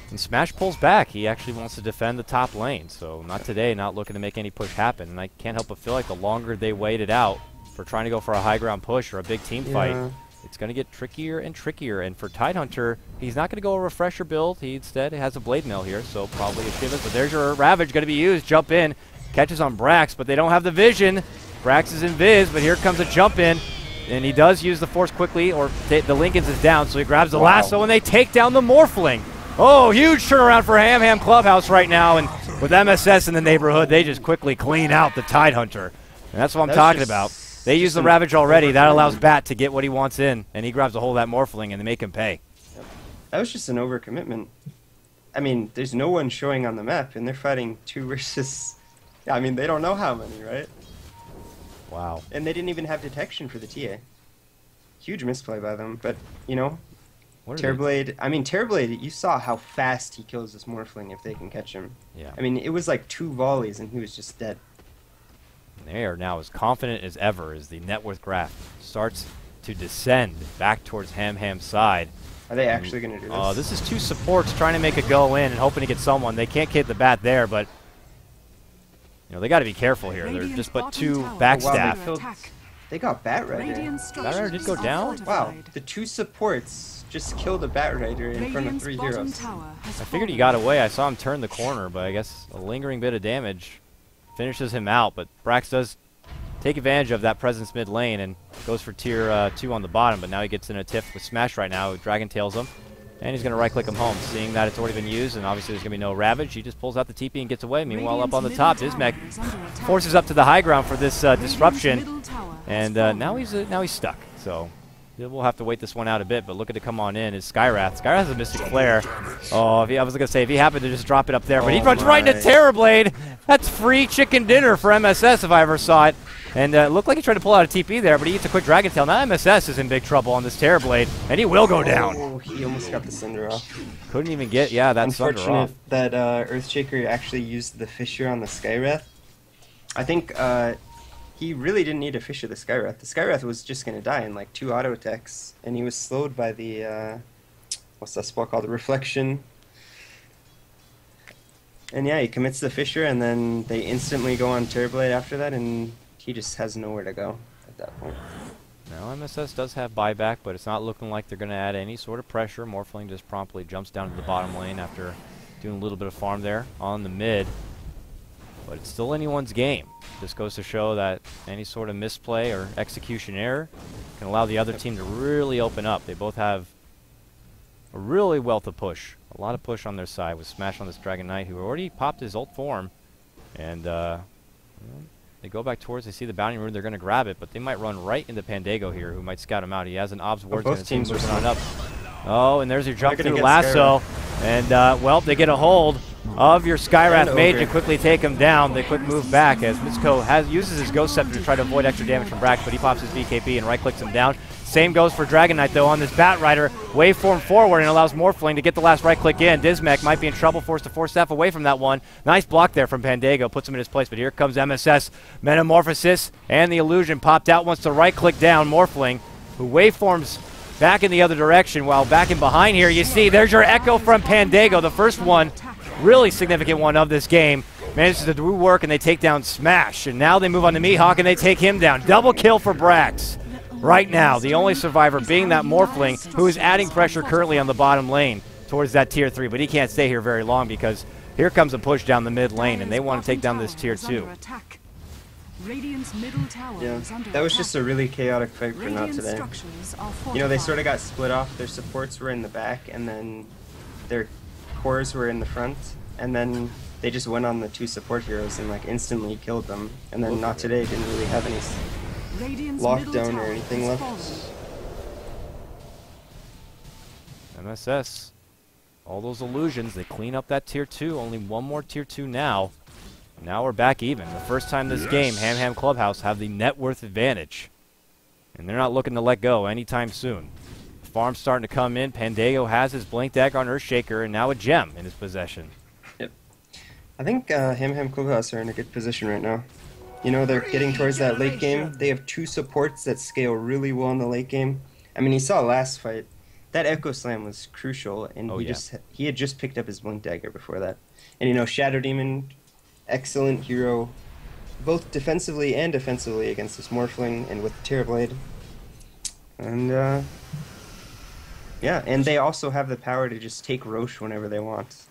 And Smash pulls back. He actually wants to defend the top lane, so Not Today, not looking to make any push happen. And I can't help but feel like the longer they wait it out for trying to go for a high ground push or a big team fight, Yeah. it's going to get trickier and trickier. And for Tidehunter, he's not going to go a refresher build. He instead has a Blade Mail here, so probably a Shivas. But there's your Ravage going to be used. Jump in. Catches on Brax, but they don't have the vision. Brax is in Viz, but here comes a jump in. And he does use the Force quickly, or the Lincolns is down, so he grabs the lasso, and they take down the Morphling. Oh, huge turnaround for Ham Ham Clubhouse right now. And with MSS in the neighborhood, they just quickly clean out the Tidehunter. And that's what I'm That was talking just- about. They use just the an Ravage already. That overcommitment. allows Bat to get what he wants in, and he grabs a hold of that Morphling, and they make him pay. That was just an overcommitment. I mean, there's no one showing on the map, and they're fighting 2 versus... I mean, they don't know how many, right? Wow. And they didn't even have detection for the TA. Huge misplay by them, but, you know, What are they- Terrorblade... I mean, Terrorblade, you saw how fast he kills this Morphling if they can catch him. Yeah. I mean, it was like 2 volleys, and he was just dead. They are now as confident as ever as the net worth graph starts to descend back towards Ham Ham's side. Are they actually going to do this? Oh, this is two supports trying to make a go in and hoping to get someone. They can't get the bat there, but you know they got to be careful here. They're just but two backstaff. Oh, wow, they got Bat Rider. Bat Rider did go down? Wow, the two supports just killed a Bat Rider in front of 3 heroes. I figured he got away. I saw him turn the corner, but I guess a lingering bit of damage finishes him out. But Brax does take advantage of that presence mid lane and goes for tier 2 on the bottom. But now he gets in a tiff with Smash right now. Dragon Tails him. And he's going to right-click him home, seeing that it's already been used, and obviously there's going to be no Ravage. He just pulls out the TP and gets away. Meanwhile, up on the top, Dismech forces up to the high ground for this disruption, and now he's stuck. So we'll have to wait this one out a bit, but look at it come on in. Is Skywrath. Skywrath has a Mystic Flare. Oh, I was going to say, if he happened to just drop it up there, but he runs right into Terrorblade. That's free chicken dinner for MSS if I ever saw it. And it looked like he tried to pull out a TP there, but he gets a quick Dragon Tail. Now MSS is in big trouble on this Terrorblade, and he will go down. Oh, he almost got the Cinder off. Couldn't even get, that Cinder off. Unfortunate that Earthshaker actually used the Fissure on the Skywrath. I think he really didn't need to Fissure the Skywrath. The Skywrath was just going to die in like 2 auto attacks, and he was slowed by the, what's that spell called? The Reflection. And yeah, he commits the Fissure, and then they instantly go on Terrorblade after that, and he just has nowhere to go at that point. Now MSS does have buyback, but it's not looking like they're going to add any sort of pressure. Morphling just promptly jumps down to the bottom lane after doing a little bit of farm there on the mid. But it's still anyone's game. This goes to show that any sort of misplay or execution error can allow the other team to really open up. They both have a really wealth of push. A lot of push on their side with Smash on this Dragon Knight, who already popped his ult form. And they go back towards, they see the bounty rune, they're going to grab it, but they might run right into Pandego here, who might scout him out. He has an Obs Ward, both teams moving are on up. Oh, and there's your jump through get lasso. And, well, they get a hold of your Skywrath Mage and quickly take him down. They quick move back as Mitsuko uses his Ghost Scepter to try to avoid extra damage from Brax, but he pops his BKB and right-clicks him down. Same goes for Dragon Knight, though, on this Bat Rider. Waveform forward and allows Morphling to get the last right-click in. Dismech might be in trouble, forced to force staff away from that one. Nice block there from Pandego, puts him in his place, but here comes MSS. Metamorphosis and the Illusion popped out, wants to right-click down Morphling, who waveforms back in the other direction, while back in behind here, you see, there's your Echo from Pandego, the first one, really significant one of this game. Manages to do work, and they take down Smash, and now they move on to Mihawk, and they take him down. Double kill for Brax. Right now, the only survivor being that Morphling, who is adding pressure currently on the bottom lane towards that tier 3, but he can't stay here very long because here comes a push down the mid lane, and they want to take down this tier 2. Yeah, that was just a really chaotic fight for Not Today. You know, they sort of got split off. Their supports were in the back, and then their cores were in the front, and then they just went on the 2 support heroes and like instantly killed them. And then Not Today didn't really have any lockdown or anything left. MSS, all those illusions, they clean up that tier 2. Only one more tier 2 now. Now we're back even. The first time this game, Ham Clubhouse have the net worth advantage. And they're not looking to let go anytime soon. Farm's starting to come in. Pandego has his Blink Dagger on Earthshaker and now a gem in his possession. Yep. I think Ham Clubhouse are in a good position right now. You know, they're getting towards that late game. They have 2 supports that scale really well in the late game. I mean, you saw last fight. That Echo Slam was crucial, and he had just picked up his Blink Dagger before that. And, you know, Shadow Demon, excellent hero, both defensively and offensively against this Morphling and with Terrorblade. And, yeah, and they also have the power to just take Roche whenever they want.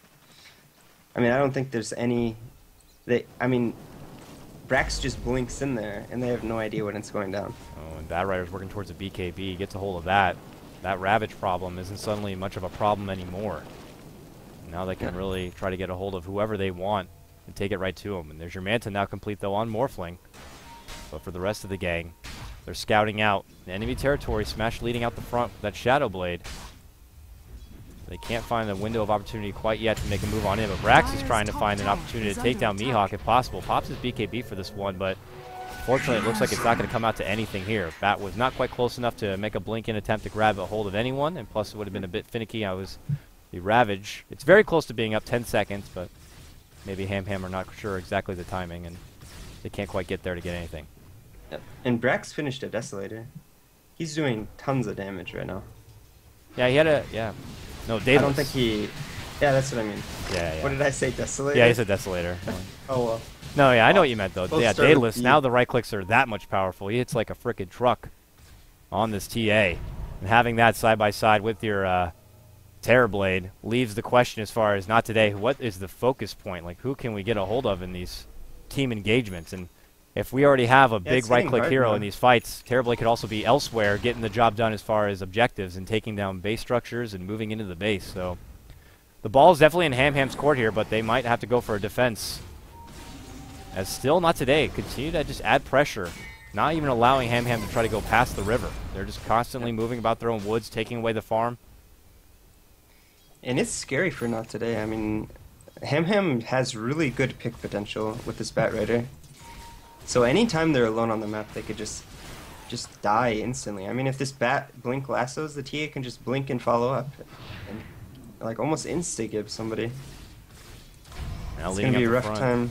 I mean, I don't think there's any... Brax just blinks in there, and they have no idea when it's going down. Oh, and Bat Rider's working towards a BKB. He gets a hold of that. That Ravage problem isn't suddenly much of a problem anymore. Now they can really try to get a hold of whoever they want and take it right to them. And there's your Manta now complete, though, on Morphling. But for the rest of the gang, they're scouting out the enemy territory. Smash leading out the front with that Shadow Blade. They can't find a window of opportunity quite yet to make a move on him, but Brax is trying to find an opportunity to take down Mihawk if possible. Pops his BKB for this one, but fortunately it looks like it's not going to come out to anything here. Bat was not quite close enough to make a blink-in attempt to grab a hold of anyone, and plus it would have been a bit finicky. The Ravage. It's very close to being up 10 seconds, but maybe Ham are not sure exactly the timing, and they can't quite get there to get anything. Yep. And Brax finished a Desolator. He's doing tons of damage right now. Yeah, he had a No, I Daedalus. don't think he. Yeah, that's what I mean. Yeah. What did I say? Desolator? Yeah, he said Desolator. Oh well. No, yeah, I know what you meant though. Both Yeah, start with Daedalus. D. Now the right clicks are that much powerful. He hits like a frickin' truck on this TA, and having that side by side with your Terrorblade leaves the question as far as not today. What is the focus point? Like, who can we get a hold of in these team engagements? And if we already have a big it's right getting click hard hero now. in these fights, Terrorblade could also be elsewhere, getting the job done as far as objectives and taking down base structures and moving into the base. So the ball is definitely in Hamham's court here, but they might have to go for a defense. As still not today, continue to just add pressure, not even allowing Hamham to try to go past the river. They're just constantly moving about their own woods, taking away the farm. And it's scary for not today. I mean, Hamham has really good pick potential with this Bat Rider. So anytime they're alone on the map, they could just die instantly. I mean, if this Bat blink lassos, the TA can just blink and follow up, and like almost insta-gib somebody. Now It's leading gonna be a up the rough front. time.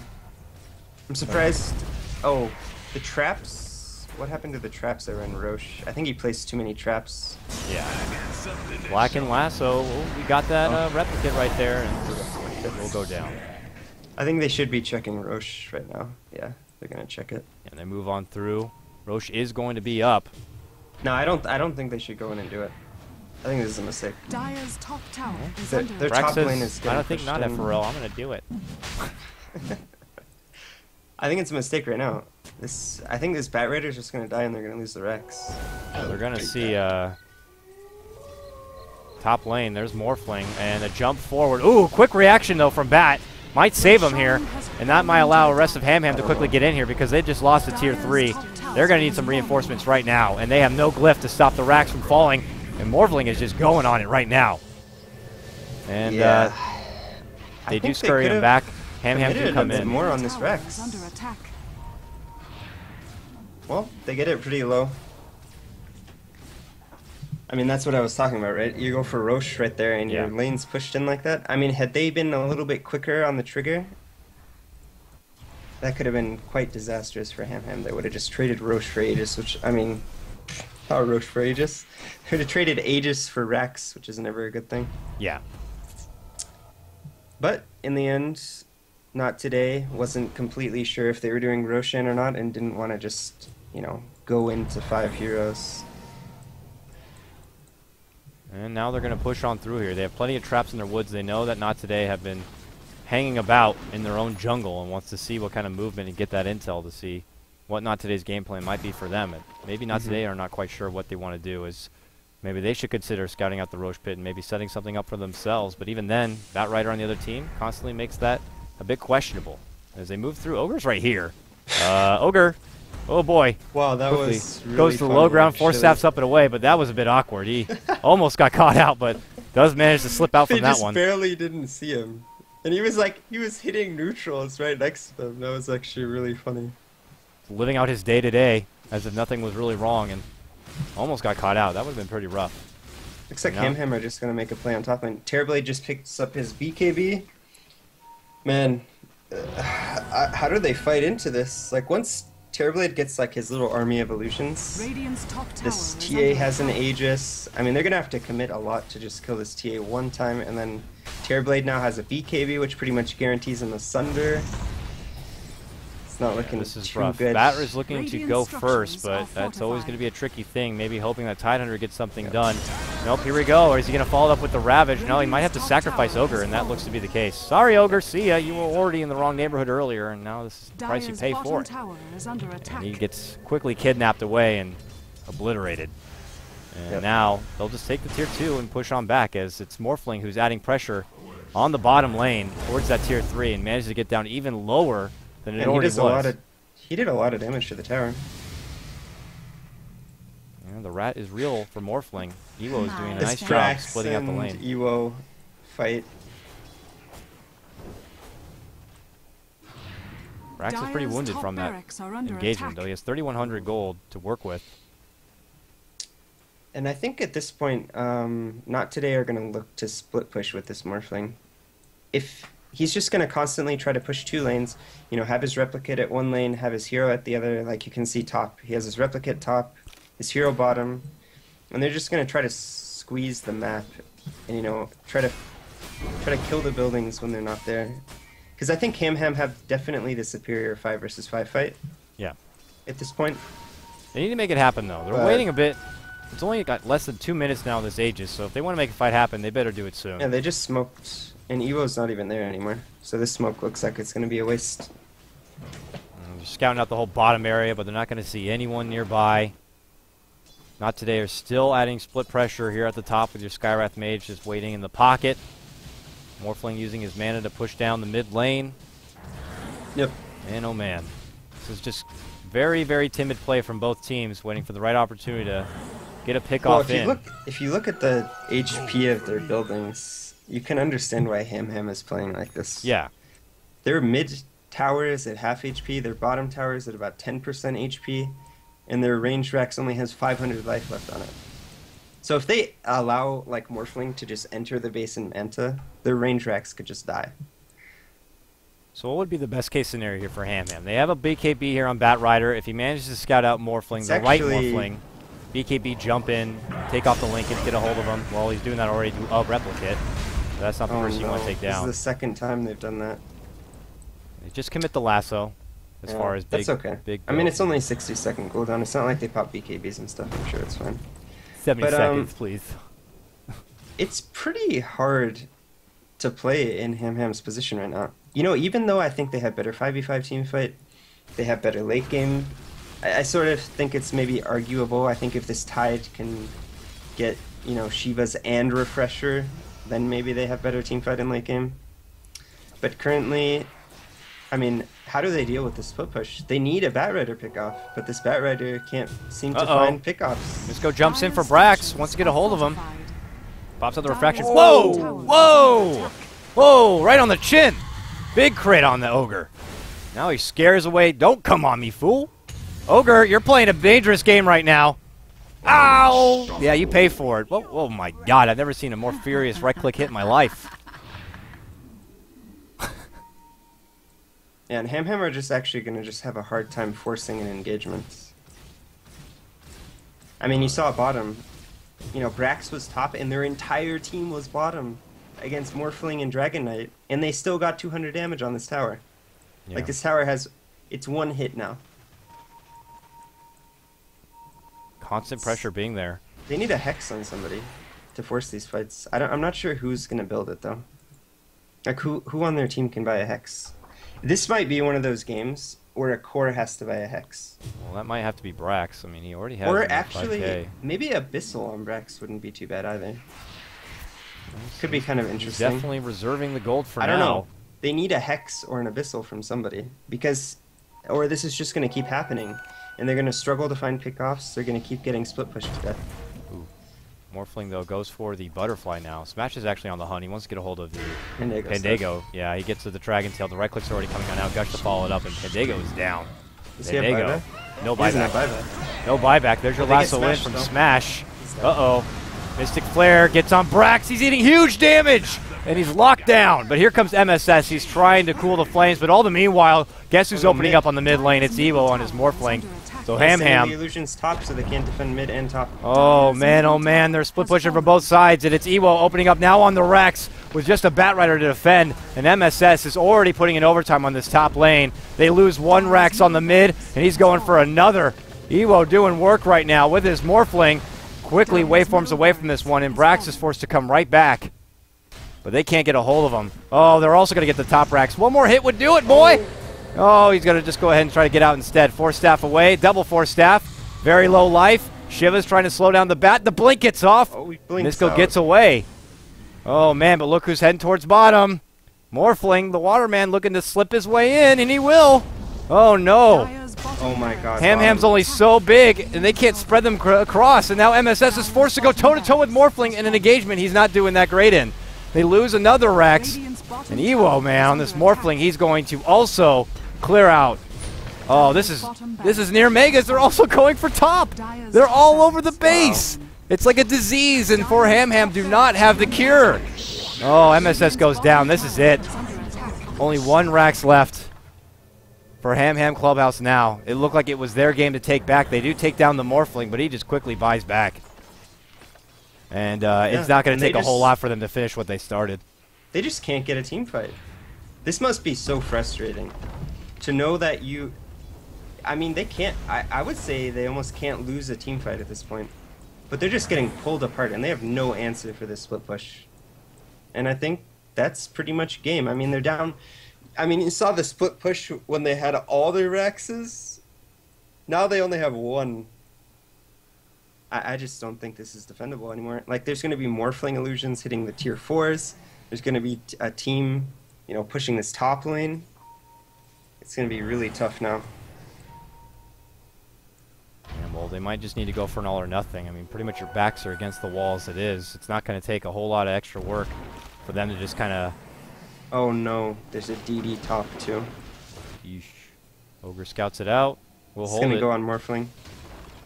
I'm surprised. Oh, the traps. What happened to the traps that ran Roche? I think he placed too many traps. Yeah. Black and Lasso. Oh, we got that replicate right there, and we'll go down. I think they should be checking Roche right now. Yeah, they're gonna check it. And they move on through. Roche is going to be up. No, I don't think they should go in and do it. I think this is a mistake. Dire's top tower is Their- under their attack. top Brax lane says, is I getting don't think pushed not, in. FRL. I'm going to do it. I think it's a mistake right now. I think this Bat Raider is just gonna die and they're gonna lose the Rex. They're going to see top lane. There's Morphling. And a jump forward. Ooh, quick reaction, though, from Bat. Might save him here. And that might allow the rest of Hamham to quickly get in here because they just lost to tier 3. They're going to need some reinforcements right now. And they have no glyph to stop the racks from falling. And Morphling is just going on it right now. And Yeah. they I do think scurry him could've back. Hamham committed do a come bit in. more on Middle this tower Rex. is under attack. Well, they get it pretty low. I mean, that's what I was talking about, right? You go for Roche right there and your Yeah. lane's pushed in like that. I mean, had they been a little bit quicker on the trigger, that could have been quite disastrous for Hamham. They would have just traded Roche for Aegis, which, I mean, not Roche for Aegis. They would have traded Aegis for Rex, which is never a good thing. Yeah. But in the end, not today. Wasn't completely sure if they were doing Roshan or not and didn't want to just, go into 5 heroes. And now they're going to push on through here. They have plenty of traps in their woods. They know that Not Today have been hanging about in their own jungle and wants to see what kind of movement and get that intel to see what Not Today's game plan might be for them. And maybe Not Today are not quite sure what they want to do. Is maybe they should consider scouting out the Roche pit and maybe setting something up for themselves. But even then, that Rider on the other team constantly makes that a bit questionable. As they move through, Ogre's right here. Ogre. Oh boy. Wow, that Quickly was really goes to the funny, low ground, four actually. staffs up and away, but that was a bit awkward. He almost got caught out, but does manage to slip out They from that just one. barely didn't see him. And he was hitting neutrals right next to them. That was actually really funny. Living out his day-to-day as if nothing was really wrong and almost got caught out. That would have been pretty rough. Looks like No. Hamham are just gonna make a play on top lane. Terrorblade just picks up his BKB. Man, how do they fight into this? Like once Terrorblade gets like his little army of illusions, Radiant's top tower this is TA under has an attack. Aegis. I mean, they're gonna have to commit a lot to just kill this TA one time, and then Terrorblade now has a BKB, which pretty much guarantees him the Sunder. It's not looking This is too rough. good. Batter is looking to Radiant go structures first, are but that's always fortified. going to be a tricky thing. Maybe hoping that Tidehunter gets something done. Nope, here we go. Or is he going to follow it up with the Ravage? No, he might have to Radiant's top sacrifice tower Ogre, has and that fallen. looks to be the case. Sorry, Ogre. See ya. You were already in the wrong neighborhood earlier, and now this is the price you Dire's pay bottom for it. tower is under attack. And he gets quickly kidnapped away and obliterated. And Yep. now they'll just take the tier 2 and push on back as it's Morphling who's adding pressure on the bottom lane towards that tier 3 and manages to get down even lower than it And he already does was. he did a lot of damage to the tower. Yeah, the rat is real for Morphling. Ewo is doing a This nice job Strax splitting out the and lane. Ewo fight. Rax is pretty Dire's wounded top from that barracks are under engagement, attack. though. He has 3,100 gold to work with. And I think at this point, Not Today are going to look to split push with this Morphling. If he's just going to constantly try to push 2 lanes, have his replicate at one lane, have his hero at the other, like you can see top. He has his replicate top, his hero bottom, and they're just going to try to squeeze the map and, you know, try to kill the buildings when they're not there. Because I think Ham have definitely the superior 5 versus 5 fight. Yeah. At this point. They need to make it happen, though. They're waiting a bit. It's only got less than 2 minutes now in this Aegis, so if they want to make a fight happen, they better do it soon. Yeah, they just smoked, and Evo's not even there anymore. So this smoke looks like it's going to be a waste. They're scouting out the whole bottom area, but they're not going to see anyone nearby. Not today. They're still adding split pressure here at the top with your Skywrath Mage just waiting in the pocket. Morphling using his mana to push down the mid lane. Yep. And oh man, this is just very, very timid play from both teams, waiting for the right opportunity to get a pick off in. If you look at the HP of their buildings, you can understand why Ham is playing like this. Yeah. Their mid tower is at half HP, their bottom tower is at about 10% HP, and their range Rax only has 500 life left on it. So if they allow like Morphling to just enter the base in Manta, their range Rax could just die. So what would be the best case scenario here for Ham? They have a BKB here on Bat Rider. If he manages to scout out Morphling, the right Morphling, BKB jump in, take off the Lincoln, get a hold of him. Well, he's doing that already to a replicate. So that's not the person you want to take down. This is the second time they've done that. They just commit the lasso as far as big. That's okay. I mean, it's only 60-second cooldown. It's not like they pop BKBs and stuff. I'm sure it's fine. 70 seconds, please. It's pretty hard to play in Ham's position right now. You know, even though I think they have better 5v5 team fight, they have better late game, I sort of think it's maybe arguable. I think if this Tide can get, you know, Shivas and Refresher, then maybe they have better team fight in late game. But currently, I mean, how do they deal with the split push? They need a Bat Rider pickoff, but this Bat Rider can't seem to find pickoffs. Just go jumps in for Brax, wants to get a hold of him. Pops out the refraction. Whoa! Whoa! Whoa! Right on the chin! Big crit on the Ogre. Now he scares away. Don't come on me, fool. Ogre, you're playing a dangerous game right now. Ow! Yeah, you pay for it. Whoa, oh my god, I've never seen a more furious right-click hit in my life. Yeah, and Ham are just actually going to just have a hard time forcing an engagement. I mean, you saw bottom. You know, Brax was top, and their entire team was bottom against Morphling and Dragon Knight, and they still got 200 damage on this tower. Yeah. Like, this tower has... It's one hit now. Constant pressure being there. They need a Hex on somebody to force these fights. I'm not sure who's going to build it, though. Like, who on their team can buy a Hex? This might be one of those games where a core has to buy a Hex. Well, that might have to be Brax. I mean, he already has. Or actually, 5K. Maybe Abyssal on Brax wouldn't be too bad either. Could be kind of interesting. He's definitely reserving the gold for now. I don't know. They need a Hex or an Abyssal from somebody. Because, or this is just going to keep happening. And they're going to struggle to find pickoffs. They're going to keep getting split pushed to death. Ooh. Morphling, though, goes for the Butterfly now. Smash is actually on the hunt. He wants to get a hold of the Pandago. Yeah, he gets to the Dragon Tail. The right click's already coming on now. Gush to follow it up, and Pandago is down. Pandago. No buyback. No buyback. There's your lasso in from Smash. Uh-oh. Mystic Flare gets on Brax. He's eating huge damage, and he's locked down. But here comes MSS. He's trying to cool the flames, but all the meanwhile, guess who's opening up on the mid lane? It's Evo on his Morphling. So Ham. The illusion's top, so they can't defend mid and top. Oh man, they're split pushing from both sides, and it's Evo opening up now on the Rex with just a Bat Rider to defend, and MSS is already putting in overtime on this top lane. They lose one Rex on the mid, and he's going for another. Evo doing work right now with his Morphling. Quickly waveforms away from this one, and Brax is forced to come right back. But they can't get a hold of him. Oh, they're also going to get the top Rex. One more hit would do it, boy! Oh, he's going to just go ahead and try to get out instead. Force staff away. Double force staff. Very low life. Shiva's trying to slow down the bat. The blink gets off. Oh, Nisco gets away. Oh, man, but look who's heading towards bottom. Morphling, the Waterman, looking to slip his way in, and he will. Oh, no. Oh, my God. Ham's only so big, and they can't spread them across. And now MSS is forced to go toe-to-toe with Morphling in an engagement he's not doing that great in. They lose another Rex. And Ewo, man, on this Morphling, he's going to also clear out. Oh, this is near Megas. They're also going for top. They're all over the base. It's like a disease, and for Ham do not have the cure. Oh, MSS goes down. This is it. Only one Rax left for Ham Clubhouse now. It looked like it was their game to take back. They do take down the Morphling, but he just quickly buys back. And it's not going to take a whole lot for them to finish what they started. They just can't get a team fight. This must be so frustrating to know that you... I mean, they can't... I would say they almost can't lose a team fight at this point. But they're just getting pulled apart, and they have no answer for this split push. And I think that's pretty much game. I mean, they're down... I mean, you saw the split push when they had all their Rexes. Now they only have one. I just don't think this is defendable anymore. Like, there's going to be Morphling illusions hitting the tier 4s. There's going to be a team, you know, pushing this top lane. It's going to be really tough now. Yeah, well, they might just need to go for an all or nothing. I mean, pretty much your backs are against the wall as it is. It's not going to take a whole lot of extra work for them to just kind of... Oh no, there's a DD top too. Yeesh. Ogre scouts it out. We'll hold it. It's going to go on Morphling.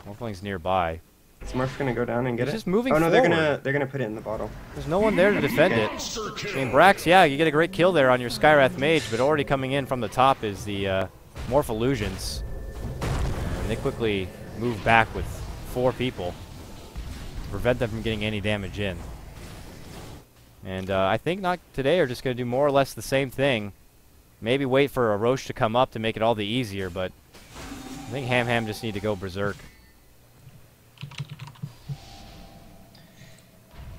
Morphling's nearby. Is Morph going to go down and get it? Just moving Oh no, forward. they're gonna put it in the bottle. There's no one there to defend it. I mean, Brax, yeah, you get a great kill there on your Skywrath Mage, but already coming in from the top is the Morph Illusions. And they quickly move back with 4 people to prevent them from getting any damage in. And I think Not Today are just going to do more or less the same thing. Maybe wait for a Roche to come up to make it all the easier, but I think Ham just need to go berserk.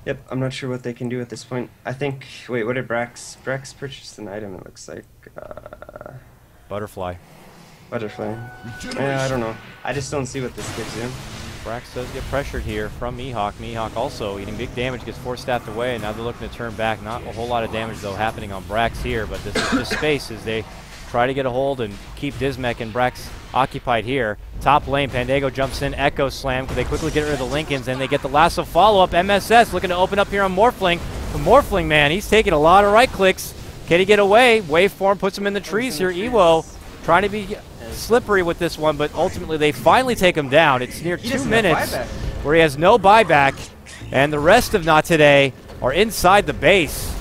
Yep, I'm not sure what they can do at this point. I think... Wait, what did Brax... Brax purchased an item, it looks like. Butterfly. Butterfly. Yeah, I don't know. I just don't see what this gives you. Brax does get pressured here from Mihawk. Mihawk also eating big damage, gets 4 staffed away, and now they're looking to turn back. Not a whole lot of damage, though, happening on Brax here, but this is just space as they try to get a hold and keep Dismech and Brax occupied here. Top lane, Pandego jumps in, Echo Slam. They quickly get rid of the Lincolns, and they get the lasso follow-up. MSS looking to open up here on Morphling. The Morphling, man, he's taking a lot of right clicks. Can he get away? Waveform puts him in the trees here. Ewo trying to be slippery with this one, but ultimately they finally take him down. It's near 2 minutes where he has no buyback, and the rest of Not Today are inside the base.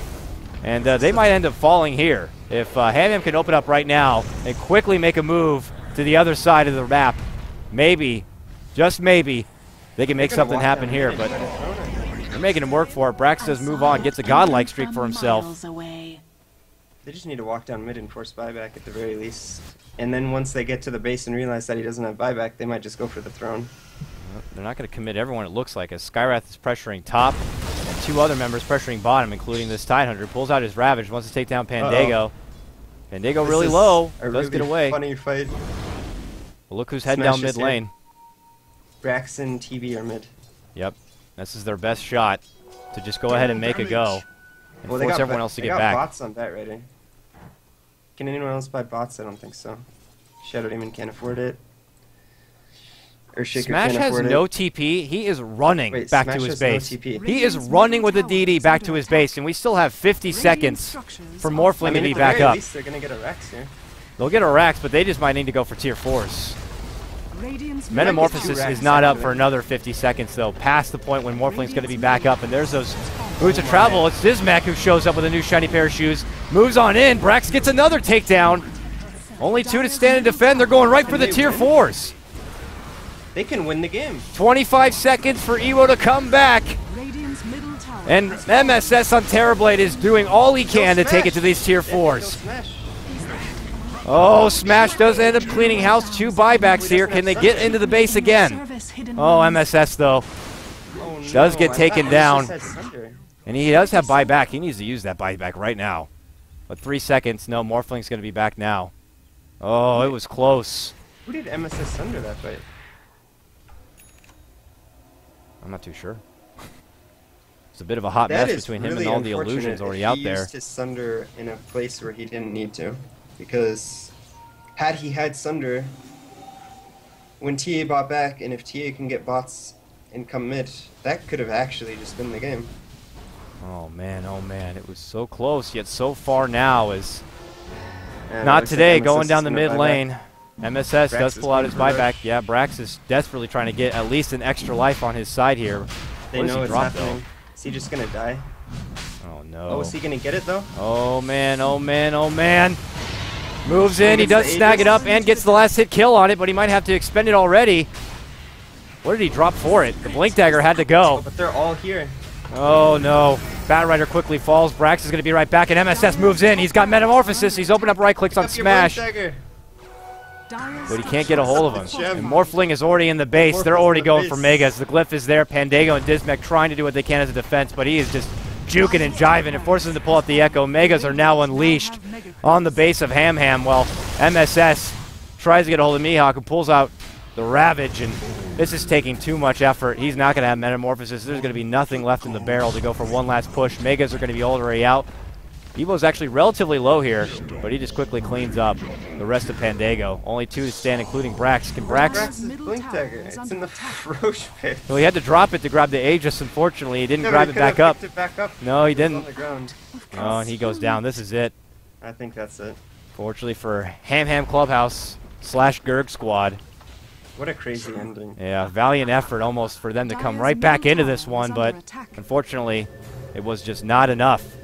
And they might end up falling here. If Ham can open up right now and quickly make a move to the other side of the map, maybe, just maybe, they can make something happen here, but they're making him work for it. Brax does move on, gets a godlike streak for himself. They just need to walk down mid and force buyback at the very least. And then once they get to the base and realize that he doesn't have buyback, they might just go for the throne. They're not going to commit everyone, it looks like, as Skywrath is pressuring top, and 2 other members pressuring bottom, including this Tidehunter. Pulls out his Ravage, wants to take down Pandego. Pandego really low, does get away. Funny fight. Well, look who's heading down mid lane. Brax and TV are mid. Yep, this is their best shot to just go ahead and make a go and force everyone else to get back. They got bots on bat ready. Can anyone else buy bots? I don't think so. Shadow Demon can't afford it. Earthshaker Smash can't has afford no it. TP. He is running back Smash to his has base. no TP. He is running with the DD back to his base, and we still have 50 seconds for Morphling to be back up. At least they're gonna get a Rex here. They'll get a Rax, but they just might need to go for tier 4s. Metamorphosis is not up for another 50 seconds, though, past the point when Morphling's going to be back up, and there's those boots of travel. It's Dismac who shows up with a new shiny pair of shoes, moves on in. Brax gets another takedown. Only 2 to stand and defend. They're going right for the tier 4s. They can win the game. 25 seconds for Ewo to come back. And MSS on Terrorblade is doing all he can to take it to these tier 4s. Oh, Smash does end up cleaning house. 2 buybacks here. Can they get into the base again? Oh, MSS, though, does get taken down. And he does have buyback. He needs to use that buyback right now. But 3 seconds. No, Morphling's going to be back now. Oh, it was close. Who did MSS Sunder that fight? I'm not too sure. It's a bit of a hot mess between him and all the illusions already out there. He used his Sunder in a place where he didn't need to. Because had he had Sunder, when TA bought back, and if TA can get bots and come mid, that could have actually just been the game. Oh man, it was so close, yet so far now is And Not Today like going MSS down the is mid gonna lane. MSS Brax does is pull out going his for a buyback. rush. Yeah, Brax is desperately trying to get at least an extra life on his side here. They What does know he it's drop, happening. Is he just gonna die? Oh no. Oh, is he gonna get it though? Oh man, oh man, oh man. Moves in, he gets does the snag it Aegis. up and gets the last hit kill on it, but he might have to expend it already. What did he drop for it? The Blink Dagger had to Oh, go. but they're all here. Oh no. Batrider quickly falls. Brax is going to be right back, and MSS moves in. He's got Metamorphosis. He's opened up right clicks on Smash, but he can't get a hold of him. And Morphling is already in the base. They're already going for Megas. The Glyph is there. Pandago and Dismech trying to do what they can as a defense, but he is just juking and jiving and forces him to pull out the Echo. Megas are now unleashed on the base of Ham Ham. Well, MSS tries to get a hold of Mihawk, who pulls out the Ravage, and this is taking too much effort. He's not going to have Metamorphosis. There's going to be nothing left in the barrel to go for one last push. Megas are going to be already out. Evo's actually relatively low here, but he just quickly cleans up the rest of Pandago. Only 2 to stand, including Brax. Can Brax? Brax is Blink Dagger. It's in the Roche pit. Well, he had to drop it to grab the Aegis, unfortunately. He didn't grab it back up. No, he didn't. On the ground. Oh, and he goes down. This is it. I think that's it. Fortunately for Ham Ham Clubhouse / Gerg squad. What a crazy ending. Yeah, valiant effort almost for them to come right back into this one, but unfortunately, it was just not enough.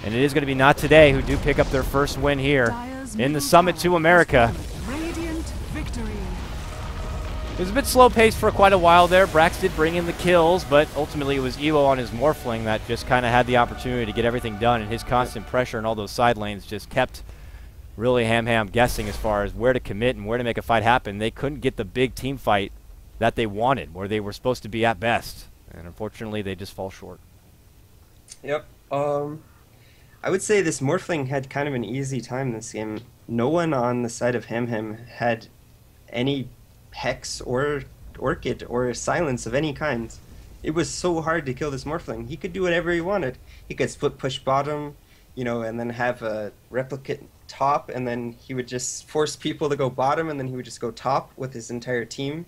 And it is going to be Not Today who do pick up their first win here in the Summit to America. Radiant victory. It was a bit slow-paced for quite a while there. Brax did bring in the kills, but ultimately it was Evo on his Morphling that just kind of had the opportunity to get everything done, and his constant pressure in all those side lanes just kept really Ham Ham guessing as far as where to commit and where to make a fight happen. They couldn't get the big team fight that they wanted, where they were supposed to be at best, and unfortunately they just fall short. Yep. I would say this Morphling had kind of an easy time this game. No one on the side of Ham Ham had any Hex or Orchid or Silence of any kind. It was so hard to kill this Morphling. He could do whatever he wanted. He could split push bottom, you know, and then have a replicate top, and then he would just force people to go bottom, and then he would just go top with his entire team.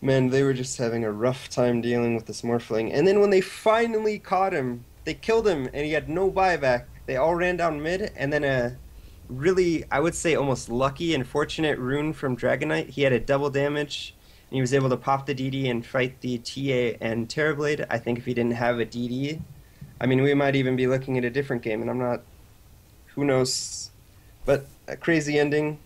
Man, they were just having a rough time dealing with this Morphling. And then when they finally caught him, they killed him, and he had no buyback. They all ran down mid, and then a really, I would say, almost lucky and fortunate rune from Dragonite. He had a double damage, and he was able to pop the DD and fight the TA and Terrorblade. I think if he didn't have a DD, I mean, we might even be looking at a different game, and I'm not, who knows. But a crazy ending.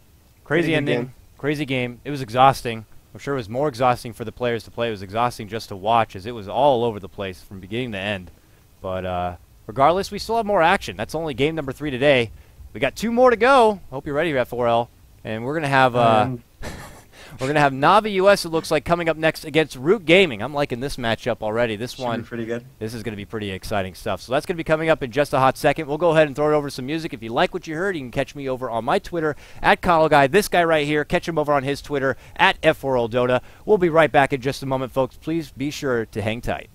Crazy ending. Crazy game. It was exhausting. I'm sure it was more exhausting for the players to play. It was exhausting just to watch, as it was all over the place from beginning to end. But regardless, we still have more action. That's only game number 3 today. We got 2 more to go. Hope you're ready, F4L. And we're gonna have we're gonna have Navi US. It looks like coming up next against Root Gaming. I'm liking this matchup already. This Should one, be pretty good. This is gonna be pretty exciting stuff. So that's gonna be coming up in just a hot second. We'll go ahead and throw it over to some music. If you like what you heard, you can catch me over on my Twitter at ConnellGuy. This guy right here, catch him over on his Twitter at F4L Dota. We'll be right back in just a moment, folks. Please be sure to hang tight.